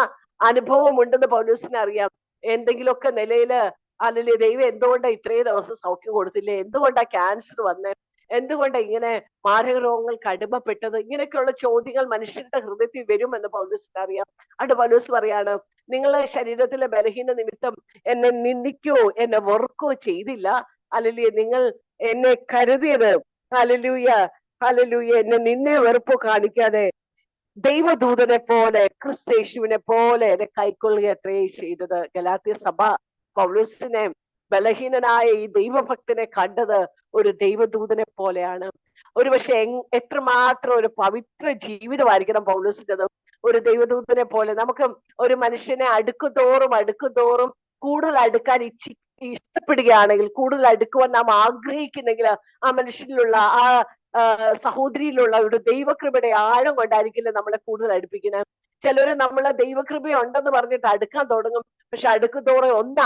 Speaker 1: അനുഭവം ഉണ്ടെന്ന് പൗലോസിന് അറിയാം. എന്തെങ്കിലുമൊക്കെ നിലയില് അല്ലെങ്കിൽ ദൈവം എന്തുകൊണ്ടാ ഇത്രയും ദിവസം സൗഖ്യം കൊടുത്തില്ലേ, എന്തുകൊണ്ടാ ക്യാൻസർ വന്നേ, എന്തുകൊണ്ടാ ഇങ്ങനെ മാരക രോഗങ്ങൾക്ക് അടിമപ്പെട്ടത്, ഇങ്ങനെയൊക്കെയുള്ള ചോദ്യങ്ങൾ മനുഷ്യരുടെ ഹൃദയത്തിൽ വരുമെന്ന് പൗലോസിന് അറിയാം. അവിടെ പൗലോസ് പറയാണ്, നിങ്ങളെ ശരീരത്തിലെ ബലഹീന നിമിത്തം എന്നെ നിന്ദിക്കോ എന്നെ വെറുക്കോ ചെയ്തില്ല. ഹല്ലേലൂയ. നിങ്ങൾ എന്നെ കരുതിയത്, ഹല്ലേലൂയ ഹല്ലേലൂയ, എന്നെ നിന്നെ വെറുപ്പോ കാണിക്കാതെ ദൈവദൂതനെ പോലെ ക്രിസ്തയേശുവിനെ പോലെ എന്നെ കൈക്കൊള്ളുക അത്രേ ചെയ്തത്. ഗലാത്യ സഭ പൗലോസിനെ, ബലഹീനനായ ഈ ദൈവഭക്തനെ കണ്ടത് ഒരു ദൈവദൂതനെ പോലെയാണ്. ഒരുപക്ഷെ എത്രമാത്രം ഒരു പവിത്ര ജീവിതമായിരിക്കണം പൗലോസിൻ്റെത്. ഒരു ദൈവദൂതനെ പോലെ നമുക്ക് ഒരു മനുഷ്യനെ അടുക്കുതോറും കൂടുതൽ അടുക്കാൻ ഇഷ്ടപ്പെടുകയാണെങ്കിൽ, കൂടുതൽ അടുക്കുവാൻ നാം ആഗ്രഹിക്കുന്നെങ്കിൽ ആ മനുഷ്യനിലുള്ള ആ സഹോദരിയിലുള്ള ഒരു ദൈവകൃപയുടെ ആഴം കൊണ്ടായിരിക്കില്ല നമ്മളെ കൂടുതൽ അടുപ്പിക്കുന്നത്. ചിലര് നമ്മളെ ദൈവകൃപ ഉണ്ടെന്ന് പറഞ്ഞിട്ട് അടുക്കാൻ തുടങ്ങും. പക്ഷെ അടുക്കുതോറും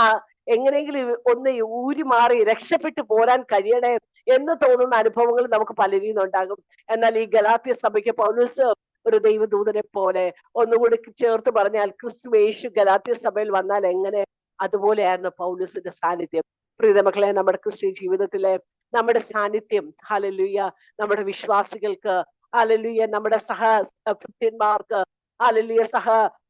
Speaker 1: എങ്ങനെയെങ്കിലും ഒന്ന് ഊരി മാറി രക്ഷപ്പെട്ടു പോരാൻ കഴിയണേ എന്ന് തോന്നുന്ന അനുഭവങ്ങൾ നമുക്ക് പലരിൽ നിന്നുണ്ടാകും. എന്നാൽ ഈ ഗലാത്യ സഭയ്ക്ക് പൗലോസ് ഒരു ദൈവദൂതനെ പോലെ, ഒന്നുകൂടി ചേർത്ത് പറഞ്ഞാൽ ക്രിസ്തുയേശു ഗലാത്യ സഭയിൽ വന്നാൽ എങ്ങനെ, അതുപോലെയായിരുന്നു പൗലോസിന്റെ സാന്നിധ്യം. പ്രിയമക്കളെ, നമ്മുടെ ക്രിസ്ത്യ ജീവിതത്തിലെ നമ്മുടെ സാന്നിധ്യം, ഹല്ലേലൂയ, നമ്മുടെ വിശ്വാസികൾക്ക്, ഹല്ലേലൂയ, നമ്മുടെ ഭൃത്യന്മാർക്ക്, ഹല്ലേലൂയ,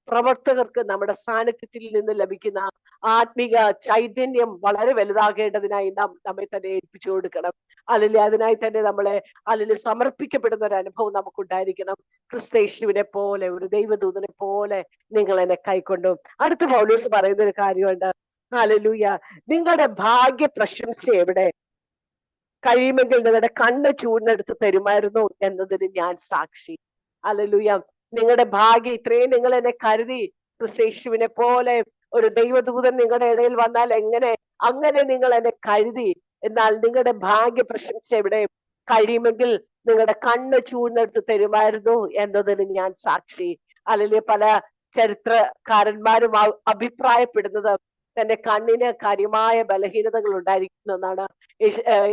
Speaker 1: പ്രവർത്തകർക്ക് നമ്മുടെ സാന്നിധ്യത്തിൽ നിന്ന് ലഭിക്കുന്ന ആത്മീക ചൈതന്യം വളരെ വലുതാകേണ്ടതിനായി നാം നമ്മെ തന്നെ ഏൽപ്പിച്ചു കൊടുക്കണം. അല്ലെങ്കിൽ അതിനായി തന്നെ നമ്മളെ അല്ലെങ്കിൽ സമർപ്പിക്കപ്പെടുന്ന ഒരു അനുഭവം നമുക്കുണ്ടായിരിക്കണം. ക്രിസ്തയേശുവിനെ പോലെ, ഒരു ദൈവദൂതനെ പോലെ നിങ്ങൾ എന്നെ കൈക്കൊണ്ടു. അടുത്ത പൗലോസ് പറയുന്ന ഒരു കാര്യമുണ്ട്, ഹല്ലേലൂയ, നിങ്ങളുടെ ഭാഗ്യ പ്രശംസ എവിടെ? കഴിയുമെങ്കിൽ നിങ്ങളുടെ കണ്ണ് ചൂഴ്ന്നെടുത്ത് തരുമായിരുന്നു എന്നതിന് ഞാൻ സാക്ഷി. ഹല്ലേലൂയ. നിങ്ങളുടെ ഭാഗ്യം ഇത്രയും നിങ്ങൾ എന്നെ കരുതി ക്രിസ്തയേശുവിനെ പോലെ ഒരു ദൈവദൂതൻ നിങ്ങളുടെ ഇടയിൽ വന്നാൽ അങ്ങനെ നിങ്ങൾ എന്നെ കരുതി. എന്നാൽ നിങ്ങളുടെ ഭാഗ്യ പ്രശംസ എവിടെ? കഴിയുമെങ്കിൽ നിങ്ങളുടെ കണ്ണ് ചൂഴ്ന്നെടുത്ത് തരുമായിരുന്നു എന്നതിന് ഞാൻ സാക്ഷി. അല്ലെങ്കിൽ പല ചരിത്രകാരന്മാരും അഭിപ്രായപ്പെടുന്നത് തന്റെ കണ്ണിന് കാര്യമായ ബലഹീനതകൾ ഉണ്ടായിരിക്കുന്നു എന്നാണ്.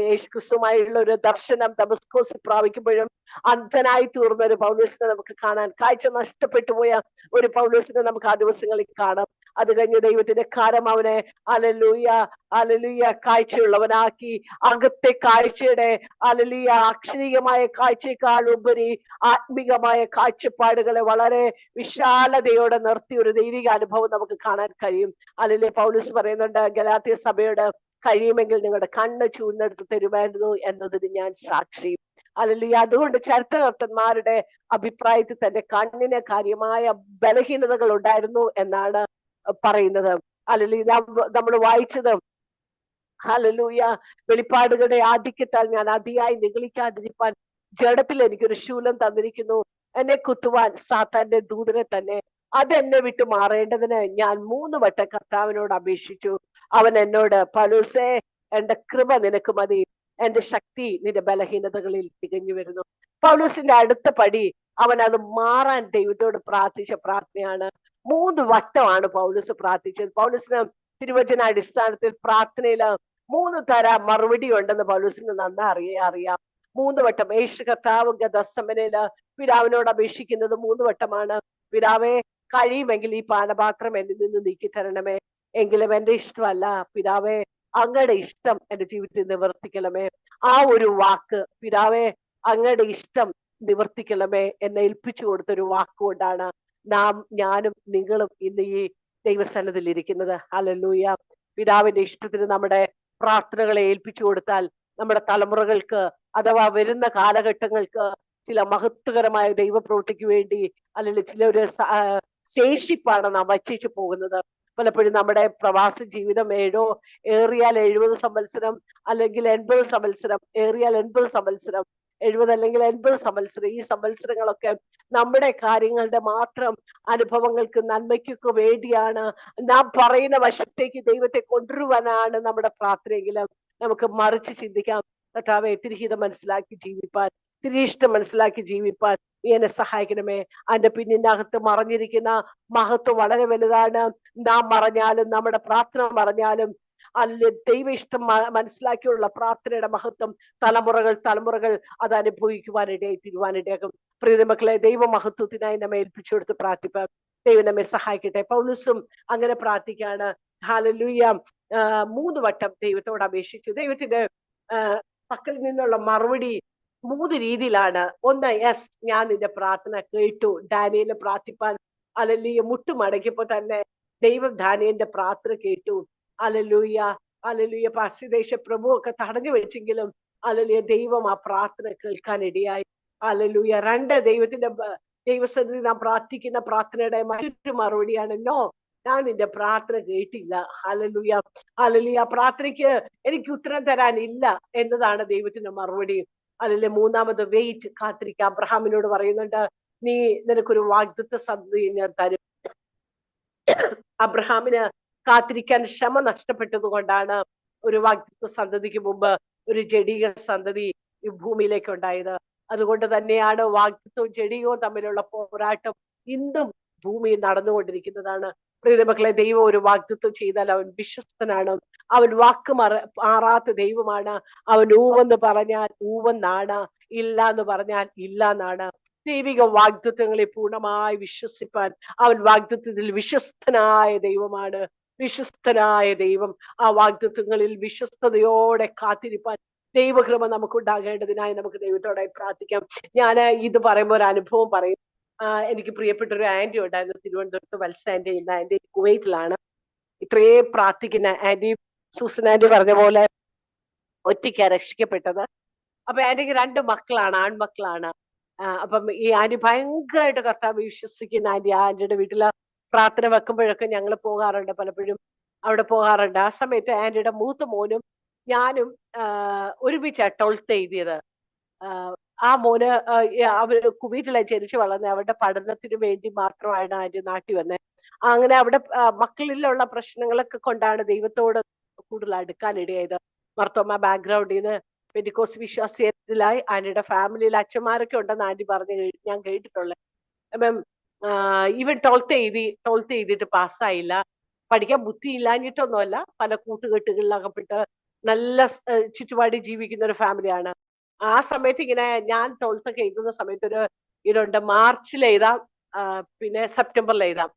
Speaker 1: യേശു ക്രിസ്തുമായുള്ള ഒരു ദർശനം ദമസ്കോസിൽ പ്രാപിക്കുമ്പോഴും അന്ധനായി തീർന്ന ഒരു പൗലോസിനെ നമുക്ക് കാണാൻ, കാഴ്ച നഷ്ടപ്പെട്ടു പോയ ഒരു പൗലോസിനെ നമുക്ക് ആ ദിവസങ്ങളിൽ കാണാം. അത് കഴിഞ്ഞ് ദൈവത്തിന്റെ കാരം അവനെ ഹല്ലേലൂയ കാഴ്ചയുള്ളവനാക്കി. അകത്തെ കാഴ്ചയുടെ അക്ഷരീയമായ കാഴ്ചയേക്കാൾ ഉപരി ആത്മീകമായ കാഴ്ചപ്പാടുകളെ വളരെ വിശാലതയോടെ നിർത്തി ഒരു ദൈവിക അനുഭവം നമുക്ക് കാണാൻ കഴിയും. പൗലോസ് പറയുന്നുണ്ട് ഗലാത്യ സഭയോട്, കഴിയുമെങ്കിൽ നിങ്ങളുടെ കണ്ണ് ചൂഴ്ന്നെടുത്ത് തരുമായിരുന്നു എന്നതിന് ഞാൻ സാക്ഷി. അതുകൊണ്ട് ചരിത്രകർത്തന്മാരുടെ അഭിപ്രായത്തിൽ തന്റെ കണ്ണിന് കാര്യമായ ബലഹീനതകൾ ഉണ്ടായിരുന്നു എന്നാണ് പറയുന്നത്. നമ്മൾ വായിച്ചത് വെളിപ്പാടുകളുടെ ആധിക്യത്താൽ ഞാൻ അതിയായി നിഗളിക്കാതിരിപ്പാൻ ജഡത്തിൽ എനിക്കൊരു ശൂലം തന്നിരിക്കുന്നു, എന്നെ കുത്തുവാൻ സാത്താന്റെ ദൂതനെ തന്നെ. അതെന്നെ വിട്ടു മാറേണ്ടതിന് ഞാൻ 3 വട്ടം കർത്താവിനോട് അപേക്ഷിച്ചു. അവൻ എന്നോട്, പൗലോസേ, എന്റെ കൃപ നിനക്ക് മതി, എന്റെ ശക്തി നിന്റെ ബലഹീനതകളിൽ തികഞ്ഞു വരുന്നു. പൗലോസിന്റെ അടുത്ത പടി അവൻ അത് മാറാൻ ദൈവത്തോട് പ്രാർത്ഥിച്ച പ്രാർത്ഥനയാണ്. 3 വട്ടമാണ് പൗലോസ് പ്രാർത്ഥിച്ചത്. പൗലോസിന് തിരുവചന അടിസ്ഥാനത്തിൽ പ്രാർത്ഥനയില് 3 തരം മറുപടി ഉണ്ടെന്ന് പൗലോസിന് നന്നായി അറിയാം. 3 വട്ടം യേശു കർത്താവ് ഗതസമനയില് പിതാവിനോട് അപേക്ഷിക്കുന്നത് 3 വട്ടമാണ്. പിതാവേ, കഴിയുമെങ്കിൽ ഈ പാനപാത്രം എന്നിൽ നിന്ന് നീക്കി തരണമേ, എങ്കിലും എന്റെ ഇഷ്ടമല്ല പിതാവേ, അങ്ങയുടെ ഇഷ്ടം എന്റെ ജീവിതത്തിൽ നിവർത്തിക്കണമേ. ആ ഒരു വാക്ക്, പിതാവേ അങ്ങയുടെ ഇഷ്ടം നിവർത്തിക്കണമേ എന്നെ ഏൽപ്പിച്ചു കൊടുത്തൊരു വാക്കുകൊണ്ടാണ് ഞാനും നിങ്ങളും ഇന്ന് ഈ ദൈവസന്നിധിയിൽ ഇരിക്കുന്നത്. ഹല്ലേലൂയ. പിതാവിന്റെ ഇഷ്ടത്തിന് നമ്മുടെ പ്രാർത്ഥനകളെ ഏൽപ്പിച്ചു കൊടുത്താൽ നമ്മുടെ തലമുറകൾക്ക് അഥവാ വരുന്ന കാലഘട്ടങ്ങൾക്ക് ചില മഹത്വകരമായ ദൈവപ്രവൃത്തിക്ക് വേണ്ടി അല്ലെങ്കിൽ ചില ഒരു ശേഷിപ്പാണ് നാം വച്ചിച്ചു പോകുന്നത്. പലപ്പോഴും നമ്മുടെ പ്രവാസ ജീവിതം ഏറിയാൽ 70 സംവത്സരം അല്ലെങ്കിൽ 80 സംവത്സരം, ഏറിയാൽ 80 സംവത്സരം, 70 അല്ലെങ്കിൽ 80 സംവത്സരം. ഈ സംവത്സരങ്ങളൊക്കെ നമ്മുടെ കാര്യങ്ങളുടെ മാത്രം അനുഭവങ്ങൾക്ക് നന്മയ്ക്കൊക്കെ വേണ്ടിയാണ്. നാം പറയുന്ന വശത്തേക്ക് ദൈവത്തെ കൊണ്ടുവരുവാനാണ് നമ്മുടെ പ്രാർത്ഥനയെങ്കിലും നമുക്ക് മറിച്ച് ചിന്തിക്കാം. കർത്താവേ, തിരുഹിതം മനസ്സിലാക്കി ജീവിപ്പാൻ, തിരിഷ്ടം മനസ്സിലാക്കി ജീവിപ്പാൻ നീ എന്നെ സഹായിക്കണമേ. അതിന്റെ പിന്നിനകത്ത് മറഞ്ഞിരിക്കുന്ന മഹത്വം വളരെ വലുതാണ്. നാം മറഞ്ഞാലും നമ്മുടെ പ്രാർത്ഥന മറഞ്ഞാലും ദൈവ ഇഷ്ടം മനസ്സിലാക്കിയുള്ള പ്രാർത്ഥനയുടെ മഹത്വം തലമുറകൾ അത് അനുഭവിക്കുവാനിടയായി തീരുവാനിടയാകും. പ്രിയമക്കളെ, ദൈവ മഹത്വത്തിനായി നമ്മെ ഏൽപ്പിച്ചു കൊടുത്ത് പ്രാർത്ഥിപ്പാൻ ദൈവം നമ്മെ സഹായിക്കട്ടെ. പൗലോസും അങ്ങനെ പ്രാർത്ഥിക്കാണ്. ഹല്ലേലൂയ. 3 വട്ടം ദൈവത്തോട് അപേക്ഷിച്ചു. ദൈവത്തിന്റെ പക്കൽ നിന്നുള്ള മറുപടി 3 രീതിയിലാണ്. ഒന്ന്, യെസ്, ഞാൻ നിന്റെ പ്രാർത്ഥന കേട്ടു. ഡാനിയേലിനെ പ്രാർത്ഥിപ്പാൻ മുട്ടുമടക്കിയപ്പോ തന്നെ ദൈവം ഡാനിയേലിന്റെ പ്രാർത്ഥന കേട്ടു. ഹല്ലേലൂയ. പശ്ചിദേശ പ്രഭു ഒക്കെ തടഞ്ഞു വെച്ചെങ്കിലും ദൈവം ആ പ്രാർത്ഥന കേൾക്കാൻ ഇടയായി. 2, ദൈവത്തിന്റെ ദൈവസന്നിധി നാം പ്രാർത്ഥിക്കുന്ന പ്രാർത്ഥനയുടെ മറ്റൊരു മറുപടിയാണ്, നോ, ഞാൻ നിന്റെ പ്രാർത്ഥന കേട്ടില്ല. ഹല്ലേലൂയ. പ്രാർത്ഥനയ്ക്ക് എനിക്ക് ഉത്തരം തരാനില്ല എന്നതാണ് ദൈവത്തിന്റെ മറുപടി. 3, വെയിറ്റ്, കാത്തിരിക്കുക. അബ്രഹാമിനോട് പറയുന്നുണ്ട്, നിനക്കൊരു വാഗ്ദത്ത സന്തതി ഞാൻ തരും. അബ്രഹാമിന് കാത്തിരിക്കാൻ ക്ഷമ നഷ്ടപ്പെട്ടത് കൊണ്ടാണ് ഒരു വാഗ്ദത്ത സന്തതിക്ക് മുമ്പ് ഒരു ജഡീക സന്തതി ഈ ഭൂമിയിലേക്ക് ഉണ്ടായത്. അതുകൊണ്ട് തന്നെയാണ് വാഗ്ദത്തവും ജഡീകവും തമ്മിലുള്ള പോരാട്ടം ഇന്നും ഭൂമിയിൽ നടന്നുകൊണ്ടിരിക്കുന്നതാണ്. പ്രിയമക്കളെ, ദൈവം ഒരു വാഗ്ദത്തം ചെയ്താൽ അവൻ വിശ്വസ്തനാണ്. അവൻ വാക്ക് മാറാത്ത ദൈവമാണ്. അവൻ ഊവെന്ന് പറഞ്ഞാൽ ഊവെന്നാണ്, ഇല്ല എന്ന് പറഞ്ഞാൽ ഇല്ല എന്നാണ്. ദൈവിക വാഗ്ദത്തങ്ങളെ പൂർണ്ണമായി വിശ്വസിപ്പാൻ അവൻ വാഗ്ദത്തത്തിൽ വിശ്വസ്തനായ ദൈവമാണ്. വിശ്വസ്തനായ ദൈവം. ആ വാഗ്ദത്തങ്ങളിൽ വിശ്വസ്തയോടെ കാത്തിരിപ്പാൻ ദൈവകൃപ നമുക്കുണ്ടാകേണ്ടതിനായി നമുക്ക് ദൈവത്തോടായി പ്രാർത്ഥിക്കാം. ഞാൻ ഇത് പറയുമ്പോൾ ഒരു അനുഭവം പറയും. എനിക്ക് പ്രിയപ്പെട്ട ഒരു ആന്റി ഉണ്ടായിരുന്നു തിരുവനന്തപുരത്ത്, വത്സ ആന്റി. ഇന്ന് ആന്റി കുവൈറ്റിലാണ്. ഇത്രയേ പ്രാർത്ഥിക്കുന്ന ആന്റി. സൂസൻ ആന്റി പറഞ്ഞ പോലെ ഒറ്റയ്ക്കാ രക്ഷിക്കപ്പെട്ടത്. അപ്പൊ ആന്റിക്ക് 2 മക്കളാണ്, ആൺമക്കളാണ്. അപ്പം ഈ ആന്റി ഭയങ്കരമായിട്ട് കർത്താവ് വിശ്വസിക്കുന്ന ആന്റി. ആന്റിയുടെ വീട്ടില് പ്രാർത്ഥന വെക്കുമ്പോഴൊക്കെ ഞങ്ങൾ പോകാറുണ്ട്, പലപ്പോഴും അവിടെ പോകാറുണ്ട്. ആ സമയത്ത് ആന്റിയുടെ മൂത്ത മോനും ഞാനും ഒരുമിച്ചാ 12th എഴുതിയത്. ആ മോന് അവര് കുവൈറ്റിലാ ജനിച്ചു വളർന്നത്. അവരുടെ പഠനത്തിന് വേണ്ടി മാത്രമാണ് ആന്റി നാട്ടിൽ വന്നത്. അങ്ങനെ അവിടെ മക്കളിലുള്ള പ്രശ്നങ്ങളൊക്കെ കൊണ്ടാണ് ദൈവത്തോട് കൂടുതൽ അടുക്കാനിടയായത്. മർത്തോമ ബാക്ക്ഗ്രൗണ്ടിൽ നിന്ന് പെന്തിക്കോസ്ത് വിശ്വാസത്തിലായി. ആന്റിയുടെ ഫാമിലിയിൽ അച്ഛന്മാരൊക്കെ ഉണ്ടെന്ന് ആന്റി ഞാൻ കേട്ടിട്ടുള്ളത്. അപ്പം ഈവൻ 12th എഴുതിയിട്ട് പാസ്സായില്ല. പഠിക്കാൻ ബുദ്ധി ഇല്ലാഞ്ഞിട്ടൊന്നുമല്ല, പല കൂട്ടുകെട്ടുകളിൽ അകപ്പെട്ട് നല്ല ചുറ്റുപാടിൽ ജീവിക്കുന്ന ഒരു ഫാമിലിയാണ്. ആ സമയത്ത് ഇങ്ങനെ ഞാൻ 12th ഒക്കെ എഴുതുന്ന സമയത്ത് ഇതുണ്ട്, മാർച്ചിൽ എഴുതാം, പിന്നെ സെപ്റ്റംബറിൽ എഴുതാം.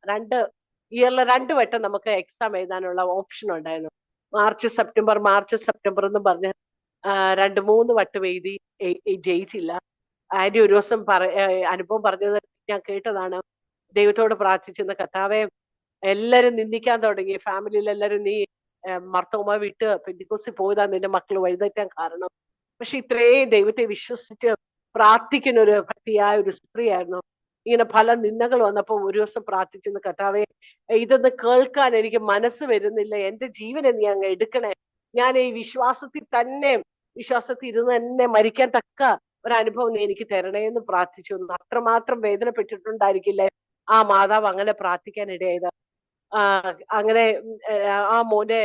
Speaker 1: ഇയറിൽ 2 വട്ടം നമുക്ക് എക്സാം എഴുതാനുള്ള ഓപ്ഷൻ ഉണ്ടായിരുന്നു. മാർച്ച് സെപ്റ്റംബർ എന്ന് പറഞ്ഞ് 2-3 വട്ടം എഴുതി ജയിച്ചില്ല. ആന്റി ഒരു ദിവസം അനുഭവം പറഞ്ഞത് ഞാൻ കേട്ടതാണ്. ദൈവത്തോട് പ്രാർത്ഥിച്ചെന്ന്, കർത്താവേ എല്ലാരും നിന്ദിക്കാൻ തുടങ്ങി, ഫാമിലിയിൽ എല്ലാരും നീ മർത്തോമ വിട്ട് പെന്തിക്കോസ്തിൽ പോയതാ നിന്റെ മക്കൾ വഴിതെറ്റാൻ കാരണം. പക്ഷെ ഇത്രയും ദൈവത്തെ വിശ്വസിച്ച് പ്രാർത്ഥിക്കുന്ന ഒരു ഭക്തിയായ ഒരു സ്ത്രീയായിരുന്നു. ഇങ്ങനെ പല നിന്ദകൾ വന്നപ്പോ ഒരു ദിവസം പ്രാർത്ഥിച്ചെന്ന്, കർത്താവേ ഇതൊന്ന് കേൾക്കാൻ എനിക്ക് മനസ്സ് വരുന്നില്ല, എന്റെ ജീവനെ നീ അങ്ങ് എടുക്കണേ, ഞാൻ ഈ വിശ്വാസത്തിൽ ഇരുന്ന് തന്നെ മരിക്കാൻ തക്ക ഒരനുഭവം നീ എനിക്ക് തരണേ എന്ന് പ്രാർത്ഥിച്ചു. അത്രമാത്രം വേദനപ്പെട്ടിട്ടുണ്ടായിരിക്കില്ലേ ആ മാതാവ് അങ്ങനെ പ്രാർത്ഥിക്കാൻ ഇടയായത്. അങ്ങനെ ആ മോനെ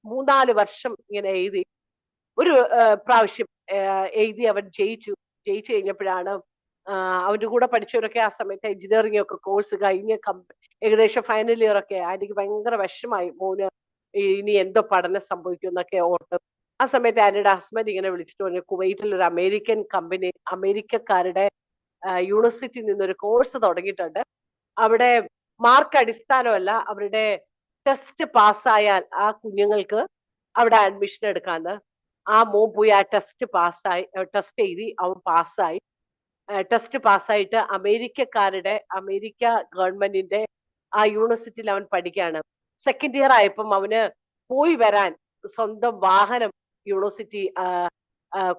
Speaker 1: 3-4 വർഷം ഇങ്ങനെ എഴുതി. ഒരു പ്രാവശ്യം എഴുതി അവൻ ജയിച്ചു കഴിഞ്ഞപ്പോഴാണ് അവന്റെ കൂടെ പഠിച്ചവരൊക്കെ ആ സമയത്ത് എഞ്ചിനീയറിംഗ് ഒക്കെ കോഴ്സ് കഴിഞ്ഞ് ഏകദേശം ഫൈനൽ ഇയർ ഒക്കെ ആന്റിക്ക് ഭയങ്കര വിഷമായി, മോന് ഇനി എന്തോ പഠനം സംഭവിക്കും എന്നൊക്കെ ഓർത്ത്. ആ സമയത്ത് ആന്റിയുടെ ഹസ്ബൻഡ് ഇങ്ങനെ വിളിച്ചിട്ട് പറഞ്ഞു, കുവൈറ്റിൽ ഒരു അമേരിക്കൻ കമ്പനി, അമേരിക്കക്കാരുടെ യൂണിവേഴ്സിറ്റിയിൽ നിന്നൊരു കോഴ്സ് തുടങ്ങിയിട്ടുണ്ട്. അവിടെ മാർക്ക് അടിസ്ഥാനമല്ല, അവരുടെ ടെസ്റ്റ് പാസ്സായാൽ ആ കുഞ്ഞുങ്ങൾക്ക് അവിടെ അഡ്മിഷൻ എടുക്കാന്ന്. ആ മോൻ പോയി ആ ടെസ്റ്റ് എഴുതി, അവൻ പാസ്സായി. ടെസ്റ്റ് പാസ്സായിട്ട് അമേരിക്ക ഗവൺമെന്റിന്റെ ആ യൂണിവേഴ്സിറ്റിയിൽ അവൻ പഠിക്കുകയാണ്. സെക്കൻഡ് ഇയർ ആയപ്പം അവന് പോയി വരാൻ സ്വന്തം വാഹനം യൂണിവേഴ്സിറ്റി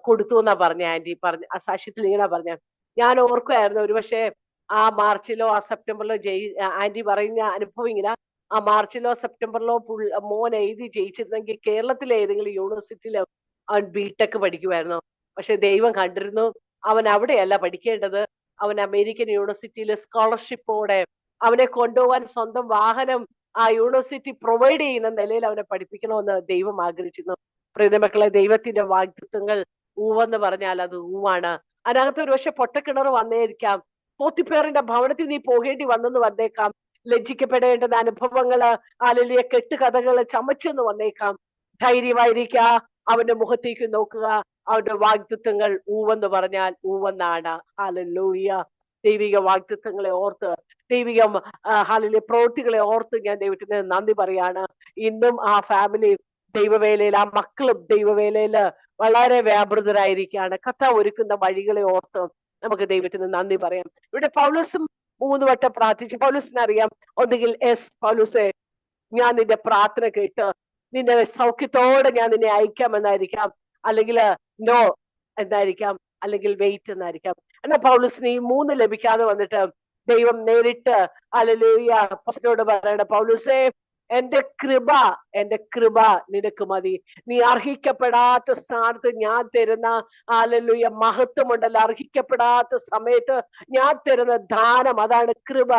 Speaker 1: കൊടുത്തു എന്നാ പറഞ്ഞ ആന്റി ആ സാക്ഷ്യത്തിൽ ഇങ്ങനെ പറഞ്ഞ. ഞാൻ ഓർക്കുമായിരുന്നു ഒരുപക്ഷെ ആ മാർച്ചിലോ ആ സെപ്റ്റംബറിലോ ആന്റി പറയുന്ന അനുഭവം ഇങ്ങനെ, ആ മാർച്ചിലോ സെപ്റ്റംബറിലോ മോൻ എഴുതി ജയിച്ചിരുന്നെങ്കിൽ കേരളത്തിലെ ഏതെങ്കിലും യൂണിവേഴ്സിറ്റിയിൽ അവൻ ബിടെക് പഠിക്കുമായിരുന്നു. പക്ഷെ ദൈവം കണ്ടിരുന്നു, അവൻ അവിടെയല്ല പഠിക്കേണ്ടത്, അവൻ അമേരിക്കൻ യൂണിവേഴ്സിറ്റിയിൽ സ്കോളർഷിപ്പോടെ അവനെ കൊണ്ടുപോകാൻ സ്വന്തം വാഹനം ആ യൂണിവേഴ്സിറ്റി പ്രൊവൈഡ് ചെയ്യുന്ന നിലയിൽ അവനെ പഠിപ്പിക്കണമെന്ന് ദൈവം ആഗ്രഹിച്ചിരുന്നു. പ്രിയമക്കളെ, ദൈവത്തിന്റെ വാഗ്ദത്തങ്ങൾ ഊവെന്ന് പറഞ്ഞാൽ അത് ഊവാണ്. അതിനകത്ത് ഒരു പക്ഷെ പൊട്ടക്കിണർ വന്നേരിക്കാം, പോത്തിപ്പേറിന്റെ ഭവനത്തിൽ നീ പോകേണ്ടി വന്നെന്ന് വന്നേക്കാം, ലജ്ജിക്കപ്പെടേണ്ടത് അനുഭവങ്ങള്, അലലിയ കെട്ടുകഥകള് ചമച്ചെന്ന് വന്നേക്കാം. ധൈര്യമായിരിക്ക, അവന്റെ മുഖത്തേക്ക് നോക്കുക, അവന്റെ വാഗ്ദത്തങ്ങൾ ഊവെന്ന് പറഞ്ഞാൽ ഊവെന്നാണ്. ഹല്ലേലൂയ. ദൈവിക വാഗ്ദത്തങ്ങളെ ഓർത്ത്, ദൈവിക ഹല്ലേലൂയ പ്രവൃത്തികളെ ഓർത്ത് ഞാൻ ദൈവത്തിന് നന്ദി പറയാണ്. ഇന്നും ആ ഫാമിലി ദൈവവേലയിൽ, ആ മക്കളും ദൈവവേലയില് വളരെ വ്യാപൃതരായിരിക്കുകയാണ്. കർത്താവ് ഒരുക്കുന്ന വഴികളെ ഓർത്ത് നമുക്ക് ദൈവത്തിന് നന്ദി പറയാം. ഇവിടെ പൗലോസും 3 വട്ടം പ്രാർത്ഥിച്ചു. പൗലോസിനറിയാം, ഒന്നുകിൽ പൗലോസെ ഞാൻ നിന്റെ പ്രാർത്ഥന കേട്ട് നിന്റെ സൗഖ്യത്തോടെ ഞാൻ നിന്നെ അയക്കാമെന്നായിരിക്കാം, അല്ലെങ്കിൽ നോ എന്നായിരിക്കാം, അല്ലെങ്കിൽ വെയിറ്റ് എന്നായിരിക്കാം. എന്നാൽ പൗലോസിന് ഈ 3 ലഭിക്കാതെ വന്നിട്ട് ദൈവം നേരിട്ട് ഹല്ലേലൂയ പറയണ, പൗലോസേ എന്റെ കൃപ നിനക്ക് മതി. നീ അർഹിക്കപ്പെടാത്ത സ്ഥാനത്ത് ഞാൻ തരുന്ന ഹല്ലേലൂയ മഹത്വമുണ്ടല്ലോ, അർഹിക്കപ്പെടാത്ത സമയത്ത് ഞാൻ തരുന്ന ദാനം, അതാണ് കൃപ.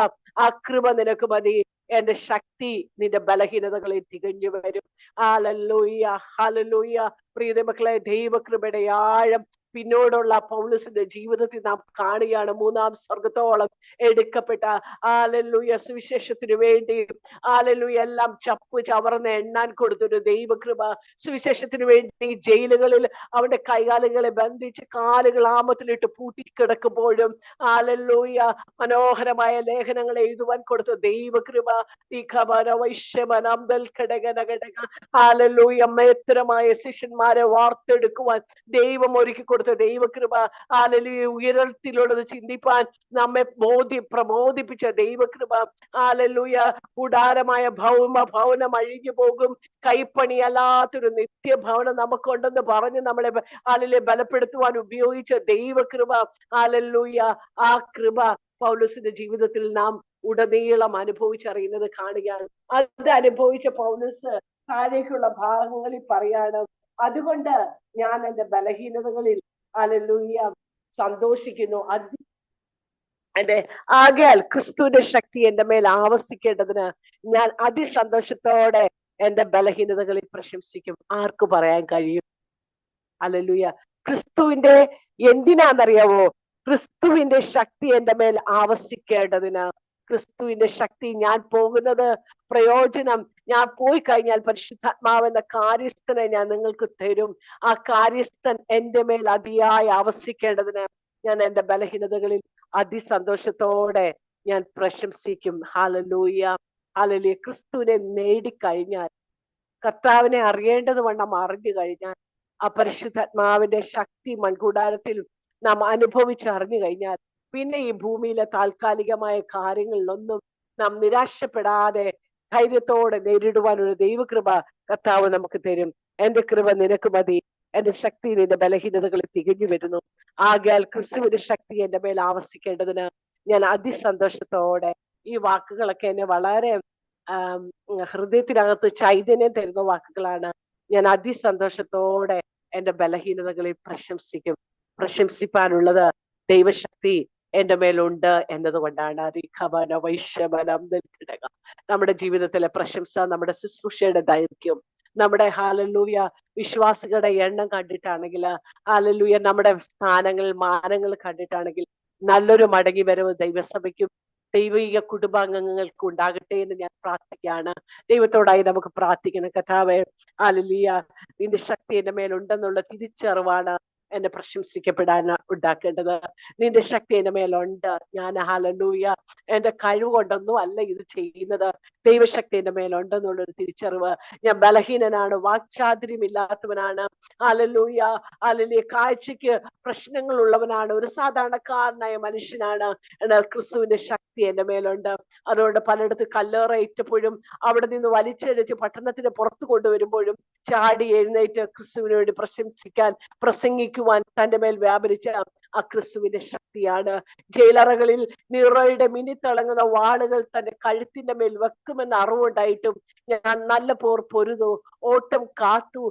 Speaker 1: ആ കൃപ നിനക്ക് മതി. എന്റെ ശക്തി നിന്റെ ബലഹീനതകളിൽ തികഞ്ഞു വരും. ഹല്ലേലൂയ. പ്രിയ മക്കളെ, ദൈവകൃപയുടെ ആഴം പിന്നോടുള്ള പൗലോസിന്റെ ജീവിതത്തിൽ നാം കാണുകയാണ്. 3-ാം സ്വർഗത്തോളം എടുക്കപ്പെട്ട സുവിശേഷത്തിന് വേണ്ടി എല്ലാം ചവർന്ന് എണ്ണാൻ കൊടുത്തൊരു ദൈവകൃപ. സുവിശേഷത്തിന് വേണ്ടി ജയിലുകളിൽ അവന്റെ കൈകാലുകളെ ബന്ധിച്ച് കാലുകൾ ആമത്തിലിട്ട് പൂട്ടിക്കിടക്കുമ്പോഴും മനോഹരമായ ലേഖനങ്ങൾ എഴുതുവാൻ കൊടുത്ത ദൈവകൃപ. എത്രമായ ശിഷ്യന്മാരെ വാർത്തെടുക്കുവാൻ ദൈവം ഒരുക്കി കൊടുത്ത ദൈവകൃപ. ഉയരത്തിലുള്ളത് ചിന്തിപ്പാൻ നമ്മെ പ്രബോധിപ്പിച്ച ദൈവകൃപ. കൂടാരമായ ഭവനം അഴിഞ്ഞു പോകും, കൈപ്പണിയല്ലാത്തൊരു നിത്യഭവനം നമുക്കുണ്ടെന്ന് പറഞ്ഞ് നമ്മളെ ബലപ്പെടുത്തുവാൻ ഉപയോഗിച്ച ദൈവകൃപ. ആ കൃപ പൗലോസിന്റെ ജീവിതത്തിൽ നാം ഉടനീളം അനുഭവിച്ചറിയുന്നത് കാണുകയാണ്. അത് അനുഭവിച്ച പൗലോസ് താഴേക്കുള്ള ഭാഗങ്ങളിൽ പറയാണ്, അതുകൊണ്ട് ഞാൻ എന്റെ ബലഹീനതകളിൽ ഹല്ലേലൂയ സന്തോഷിക്കുന്നു. എന്റെ ആകയാൽ ക്രിസ്തുവിന്റെ ശക്തി എന്റെ മേൽ ആവസിക്കേണ്ടതിന് ഞാൻ അതിസന്തോഷത്തോടെ എന്റെ ബലഹീനതകളിൽ പ്രശംസിക്കും. ആർക്ക് പറയാൻ കഴിയും? ഹല്ലേലൂയ. ക്രിസ്തുവിന്റെ എന്തിനാന്നറിയാവോ? ക്രിസ്തുവിന്റെ ശക്തി എന്റെ മേൽ ആവസിക്കേണ്ടതിന്. ക്രിസ്തുവിന്റെ ശക്തി, ഞാൻ പോകുന്നത് പ്രയോജനം. ഞാൻ പോയി കഴിഞ്ഞാൽ പരിശുദ്ധാത്മാവെന്ന കാര്യസ്ഥനെ ഞാൻ നിങ്ങൾക്ക് തരും. ആ കാര്യസ്ഥൻ എന്റെ മേൽ അതിയായി ആവസിക്കേണ്ടതിന് ഞാൻ എന്റെ ബലഹീനതകളിൽ അതിസന്തോഷത്തോടെ ഞാൻ പ്രശംസിക്കും. Hallelujah, hallelujah. ക്രിസ്തുവിനെ നേടിക്കഴിഞ്ഞാൽ, കർത്താവിനെ അറിയേണ്ടത് വണ്ണം അറിഞ്ഞു കഴിഞ്ഞാൽ, ആ പരിശുദ്ധാത്മാവിന്റെ ശക്തി മൺകൂടാരത്തിൽ നാം അനുഭവിച്ചറിഞ്ഞു കഴിഞ്ഞാൽ, പിന്നെ ഈ ഭൂമിയിലെ താൽക്കാലികമായ കാര്യങ്ങളിലൊന്നും നാം നിരാശപ്പെടാതെ ധൈര്യത്തോടെ നേരിടുവാൻ ഒരു ദൈവകൃപ കർത്താവ് നമുക്ക് തരും. എന്റെ കൃപ നിനക്ക് മതി, എന്റെ ശക്തി നിന്റെ ബലഹീനതകളിൽ തികഞ്ഞു വരുന്നു. ആകയാൽ ക്രിസ്തുവിന്റെ ശക്തി എന്റെ മേൽ ആവസിക്കേണ്ടതിന് ഞാൻ അതിസന്തോഷത്തോടെ, ഈ വാക്കുകളൊക്കെ എന്നെ വളരെ ഹൃദയത്തിനകത്ത് ചൈതന്യം തരുന്ന വാക്കുകളാണ്. ഞാൻ അതിസന്തോഷത്തോടെ എന്റെ ബലഹീനതകളിൽ പ്രശംസിക്കും. പ്രശംസിപ്പാനുള്ളത് ദൈവശക്തി എന്റെ മേലുണ്ട് എന്നതുകൊണ്ടാണ്. നമ്മുടെ ജീവിതത്തിലെ പ്രശംസ നമ്മുടെ ശുശ്രൂഷയുടെ ദൈർഘ്യം, നമ്മുടെ ഹല്ലേലൂയ വിശ്വാസികളുടെ എണ്ണം കണ്ടിട്ടാണെങ്കിൽ, ഹല്ലേലൂയ നമ്മുടെ സ്ഥാനങ്ങൾ മാനങ്ങൾ കണ്ടിട്ടാണെങ്കിൽ, നല്ലൊരു മടങ്ങി വരവ് ദൈവസഭയ്ക്കും ദൈവിക കുടുംബാംഗങ്ങൾക്ക് ഉണ്ടാകട്ടെ എന്ന് ഞാൻ പ്രാർത്ഥിക്കുകയാണ്. ദൈവത്തോടായി നമുക്ക് പ്രാർത്ഥിക്കണം. കർത്താവേ, ഹല്ലേലൂയ, നിന്റെ ശക്തി എന്റെ മേലുണ്ടെന്നുള്ള തിരിച്ചറിവാണ് എന്നെ പ്രശംസിക്കപ്പെടാൻ ഉണ്ടാക്കേണ്ടത്. നിന്റെ ശക്തി എന്റെ മേലുണ്ട്. ഞാൻ ഹല്ലേലൂയ എന്റെ കഴിവ് കൊണ്ടൊന്നും അല്ല ഇത് ചെയ്യുന്നത്. ദൈവശക്തി എന്റെ മേലുണ്ടെന്നുള്ളൊരു തിരിച്ചറിവ്. ഞാൻ ബലഹീനനാണ്, വാക്ചാതുര്യമില്ലാത്തവനാണ്, ഹല്ലേലൂയ, ഹല്ലേലൂയ, കാഴ്ചയ്ക്ക് പ്രശ്നങ്ങൾ ഉള്ളവനാണ്, ഒരു സാധാരണക്കാരനായ മനുഷ്യനാണ്. എന്നാൽ ക്രിസ്തുവിന്റെ ശക്തി എന്റെ മേലുണ്ട്. അതുകൊണ്ട് പലയിടത്ത് കല്ലേറേറ്റപ്പോഴും അവിടെ നിന്ന് വലിച്ചഴിച്ച് പട്ടണത്തിന് പുറത്തു കൊണ്ടുവരുമ്പോഴും ചാടി എഴുന്നേറ്റ് ക്രിസ്തുവിന് വേണ്ടി പ്രശംസിക്കാൻ, പ്രസംഗിക്കുവാൻ തന്റെ മേൽ വ്യാപരിച്ച ആ ക്രിസ്തുവിന്റെ ശക്തിയാണ്. ജയിലറകളിൽ നീറോയുടെ മിന്നിത്തിളങ്ങുന്ന വാളുകൾ തന്റെ കഴുത്തിന്റെ മേൽ വെക്കുമെന്ന് അറിവുണ്ടായിട്ടും ഞാൻ നല്ല പോർ പൊരുതു, ഓട്ടം കാത്തു,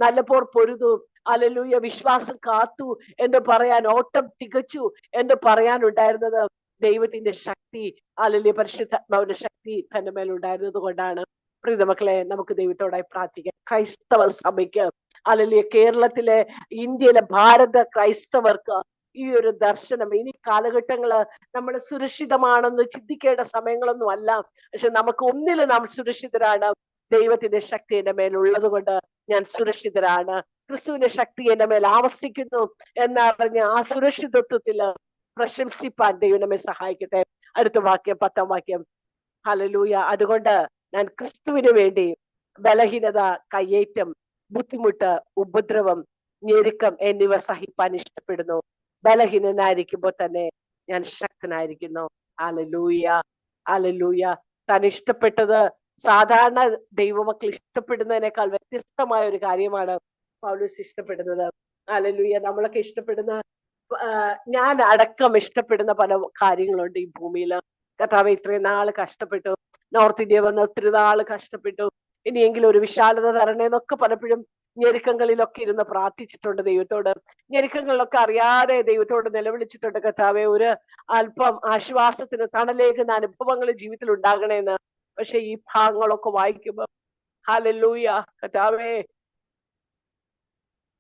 Speaker 1: നല്ല പോർ പൊരുതു, ഹല്ലേലൂയ, വിശ്വാസം കാത്തു എന്ന് പറയാൻ, ഓട്ടം തികച്ചു എന്ന് പറയാനുണ്ടായിരുന്നത് ദൈവത്തിന്റെ ശക്തി, ഹല്ലേലൂയ, പരിശുദ്ധാത്മാവിന്റെ ശക്തി തന്റെ മേലുണ്ടായിരുന്നത് കൊണ്ടാണ്. പ്രിയ മക്കളെ, നമുക്ക് ദൈവത്തോടായി പ്രാർത്ഥിക്കാം. ക്രൈസ്തവ സഭയ്ക്ക്, ഹല്ലേലൂയ, കേരളത്തിലെ, ഇന്ത്യയിലെ, ഭാരത ക്രൈസ്തവർക്ക് ഈ ഒരു ദർശനം, ഇനി കാലഘട്ടങ്ങള് നമ്മൾ സുരക്ഷിതമാണെന്ന് ചിന്തിക്കേണ്ട സമയങ്ങളൊന്നും അല്ല. പക്ഷെ നമുക്ക് ഒന്നില് നാം സുരക്ഷിതരാണ്. ദൈവത്തിന്റെ ശക്തി എന്റെ മേലുള്ളത് കൊണ്ട് ഞാൻ സുരക്ഷിതരാണ്. ക്രിസ്തുവിന്റെ ശക്തി എന്റെ മേൽ ആവസിക്കുന്നു എന്നറിഞ്ഞ് ആ സുരക്ഷിതത്വത്തില് പ്രശംസിപ്പാൻ ദൈവം നമ്മെ സഹായിക്കട്ടെ. അടുത്ത വാക്യം, 10-ാം വാക്യം. ഹല്ലേലൂയ. അതുകൊണ്ട് ഞാൻ ക്രിസ്തുവിന് വേണ്ടി ബലഹീനത, കയ്യേറ്റം, ബുദ്ധിമുട്ട്, ഉപദ്രവം, ഞെരുക്കം എന്നിവ സഹിപ്പാൻ ഇഷ്ടപ്പെടുന്നു. ബലഹീനനായിരിക്കുമ്പോൾ തന്നെ ഞാൻ ശക്തനായിരിക്കുന്നു. Hallelujah, hallelujah. താൻ ഇഷ്ടപ്പെട്ടത്, സാധാരണ ദൈവമക്കൾ ഇഷ്ടപ്പെടുന്നതിനേക്കാൾ വ്യത്യസ്തമായ ഒരു കാര്യമാണ് പൗലോസ് ഇഷ്ടപ്പെടുന്നത്. ഹല്ലേലൂയ. നമ്മളൊക്കെ ഇഷ്ടപ്പെടുന്ന, ഞാൻ അടക്കം ഇഷ്ടപ്പെടുന്ന പല കാര്യങ്ങളുണ്ട് ഈ ഭൂമിയില്. കർത്താവേ, ഇത്രയും നാള് കഷ്ടപ്പെട്ടു, നോർത്ത് ഇന്ത്യ വന്ന് ഒത്തിരി നാള് കഷ്ടപ്പെട്ടു, ഇനിയെങ്കിലും ഒരു വിശാലത തരണേന്നൊക്കെ പലപ്പോഴും ഞെരുക്കങ്ങളിലൊക്കെ ഇരുന്ന് പ്രാർത്ഥിച്ചിട്ടുണ്ട് ദൈവത്തോട്. ഞെരുക്കങ്ങളിലൊക്കെ അറിയാതെ ദൈവത്തോട് നിലവിളിച്ചിട്ടുണ്ട്, കർത്താവേ, ഒരു അല്പം ആശ്വാസത്തിന്, തണലേകുന്ന അനുഭവങ്ങൾ ജീവിതത്തിൽ ഉണ്ടാകണേന്ന്. പക്ഷെ ഈ ഭാഗങ്ങളൊക്കെ വായിക്കുമ്പോ, ഹല്ലേലൂയ, കർത്താവേ,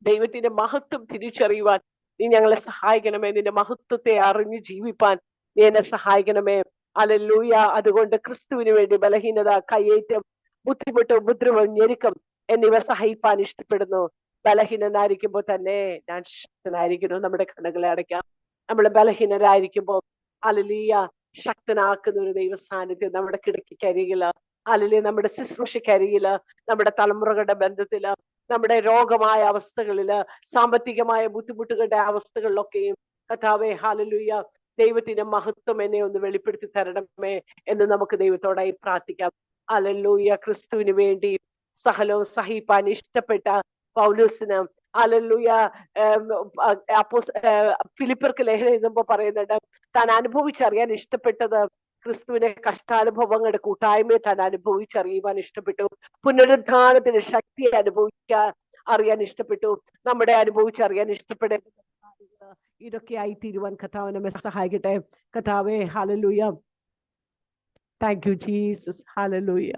Speaker 1: ദൈവത്തിന്റെ മഹത്വം തിരിച്ചറിയുവാൻ നീ ഞങ്ങളെ സഹായിക്കണമേ. നിന്റെ മഹത്വത്തെ അറിഞ്ഞ് ജീവിപ്പാൻ നീ എന്നെ സഹായിക്കണമേ. ഹല്ലേലൂയ. അതുകൊണ്ട് ക്രിസ്തുവിന് വേണ്ടി ബലഹീനത, കയ്യേറ്റം, ബുദ്ധിമുട്ട്, ഉപദ്രവം, ഞെരുക്കം എന്നിവ സഹിപ്പാൻ ഇഷ്ടപ്പെടുന്നു. ബലഹീനനായിരിക്കുമ്പോൾ തന്നെ ഞാൻ ശക്തനായിരിക്കുന്നു. നമ്മുടെ കണ്ണുകളെ അടയ്ക്കാം. നമ്മൾ ബലഹീനരായിരിക്കുമ്പോൾ, ഹല്ലേലൂയ, ശക്തനാക്കുന്ന ഒരു ദൈവ സാന്നിധ്യം നമ്മുടെ കിടക്കിക്കരികില്, ഹല്ലേലൂയ, നമ്മുടെ ശുശ്രൂഷക്കരികില്, നമ്മുടെ തലമുറകളുടെ ബന്ധത്തില്, നമ്മുടെ രോഗമായ അവസ്ഥകളില്, സാമ്പത്തികമായ ബുദ്ധിമുട്ടുകളുടെ അവസ്ഥകളിലൊക്കെയും, കർത്താവേ, ഹല്ലേലൂയ, ദൈവത്തിന്റെ മഹത്വം എന്നെ ഒന്ന് വെളിപ്പെടുത്തി തരണമേ എന്ന് നമുക്ക് ദൈവത്തോടായി പ്രാർത്ഥിക്കാം. ഹല്ലേലൂയ. ക്രിസ്തുവിന് വേണ്ടി സഹലവും സഹിപ്പാൻ ഇഷ്ടപ്പെട്ട പൗലോസിന്, ഹല്ലേലൂയ, ഫിലിപ്പിയർക്ക് ലേഖനം എഴുതുമ്പോ പറയുന്നുണ്ട്, താൻ അനുഭവിച്ചറിയാൻ ഇഷ്ടപ്പെട്ടത് ക്രിസ്തുവിനെ കഷ്ടാനുഭവങ്ങളുടെ കൂട്ടായ്മയെ താൻ അനുഭവിച്ചറിയുവാൻ ഇഷ്ടപ്പെട്ടു. പുനരുദ്ധാനത്തിന്റെ ശക്തി അറിയാൻ ഇഷ്ടപ്പെട്ടു. നമ്മുടെ അനുഭവിച്ചറിയാൻ ഇഷ്ടപ്പെടേണ്ട ഇതൊക്കെ ആയി തീരുവാൻ കർത്താവ് നമ്മെ സഹായിക്കട്ടെ. കർത്താവേ, hallelujah. Thank you Jesus. Hallelujah.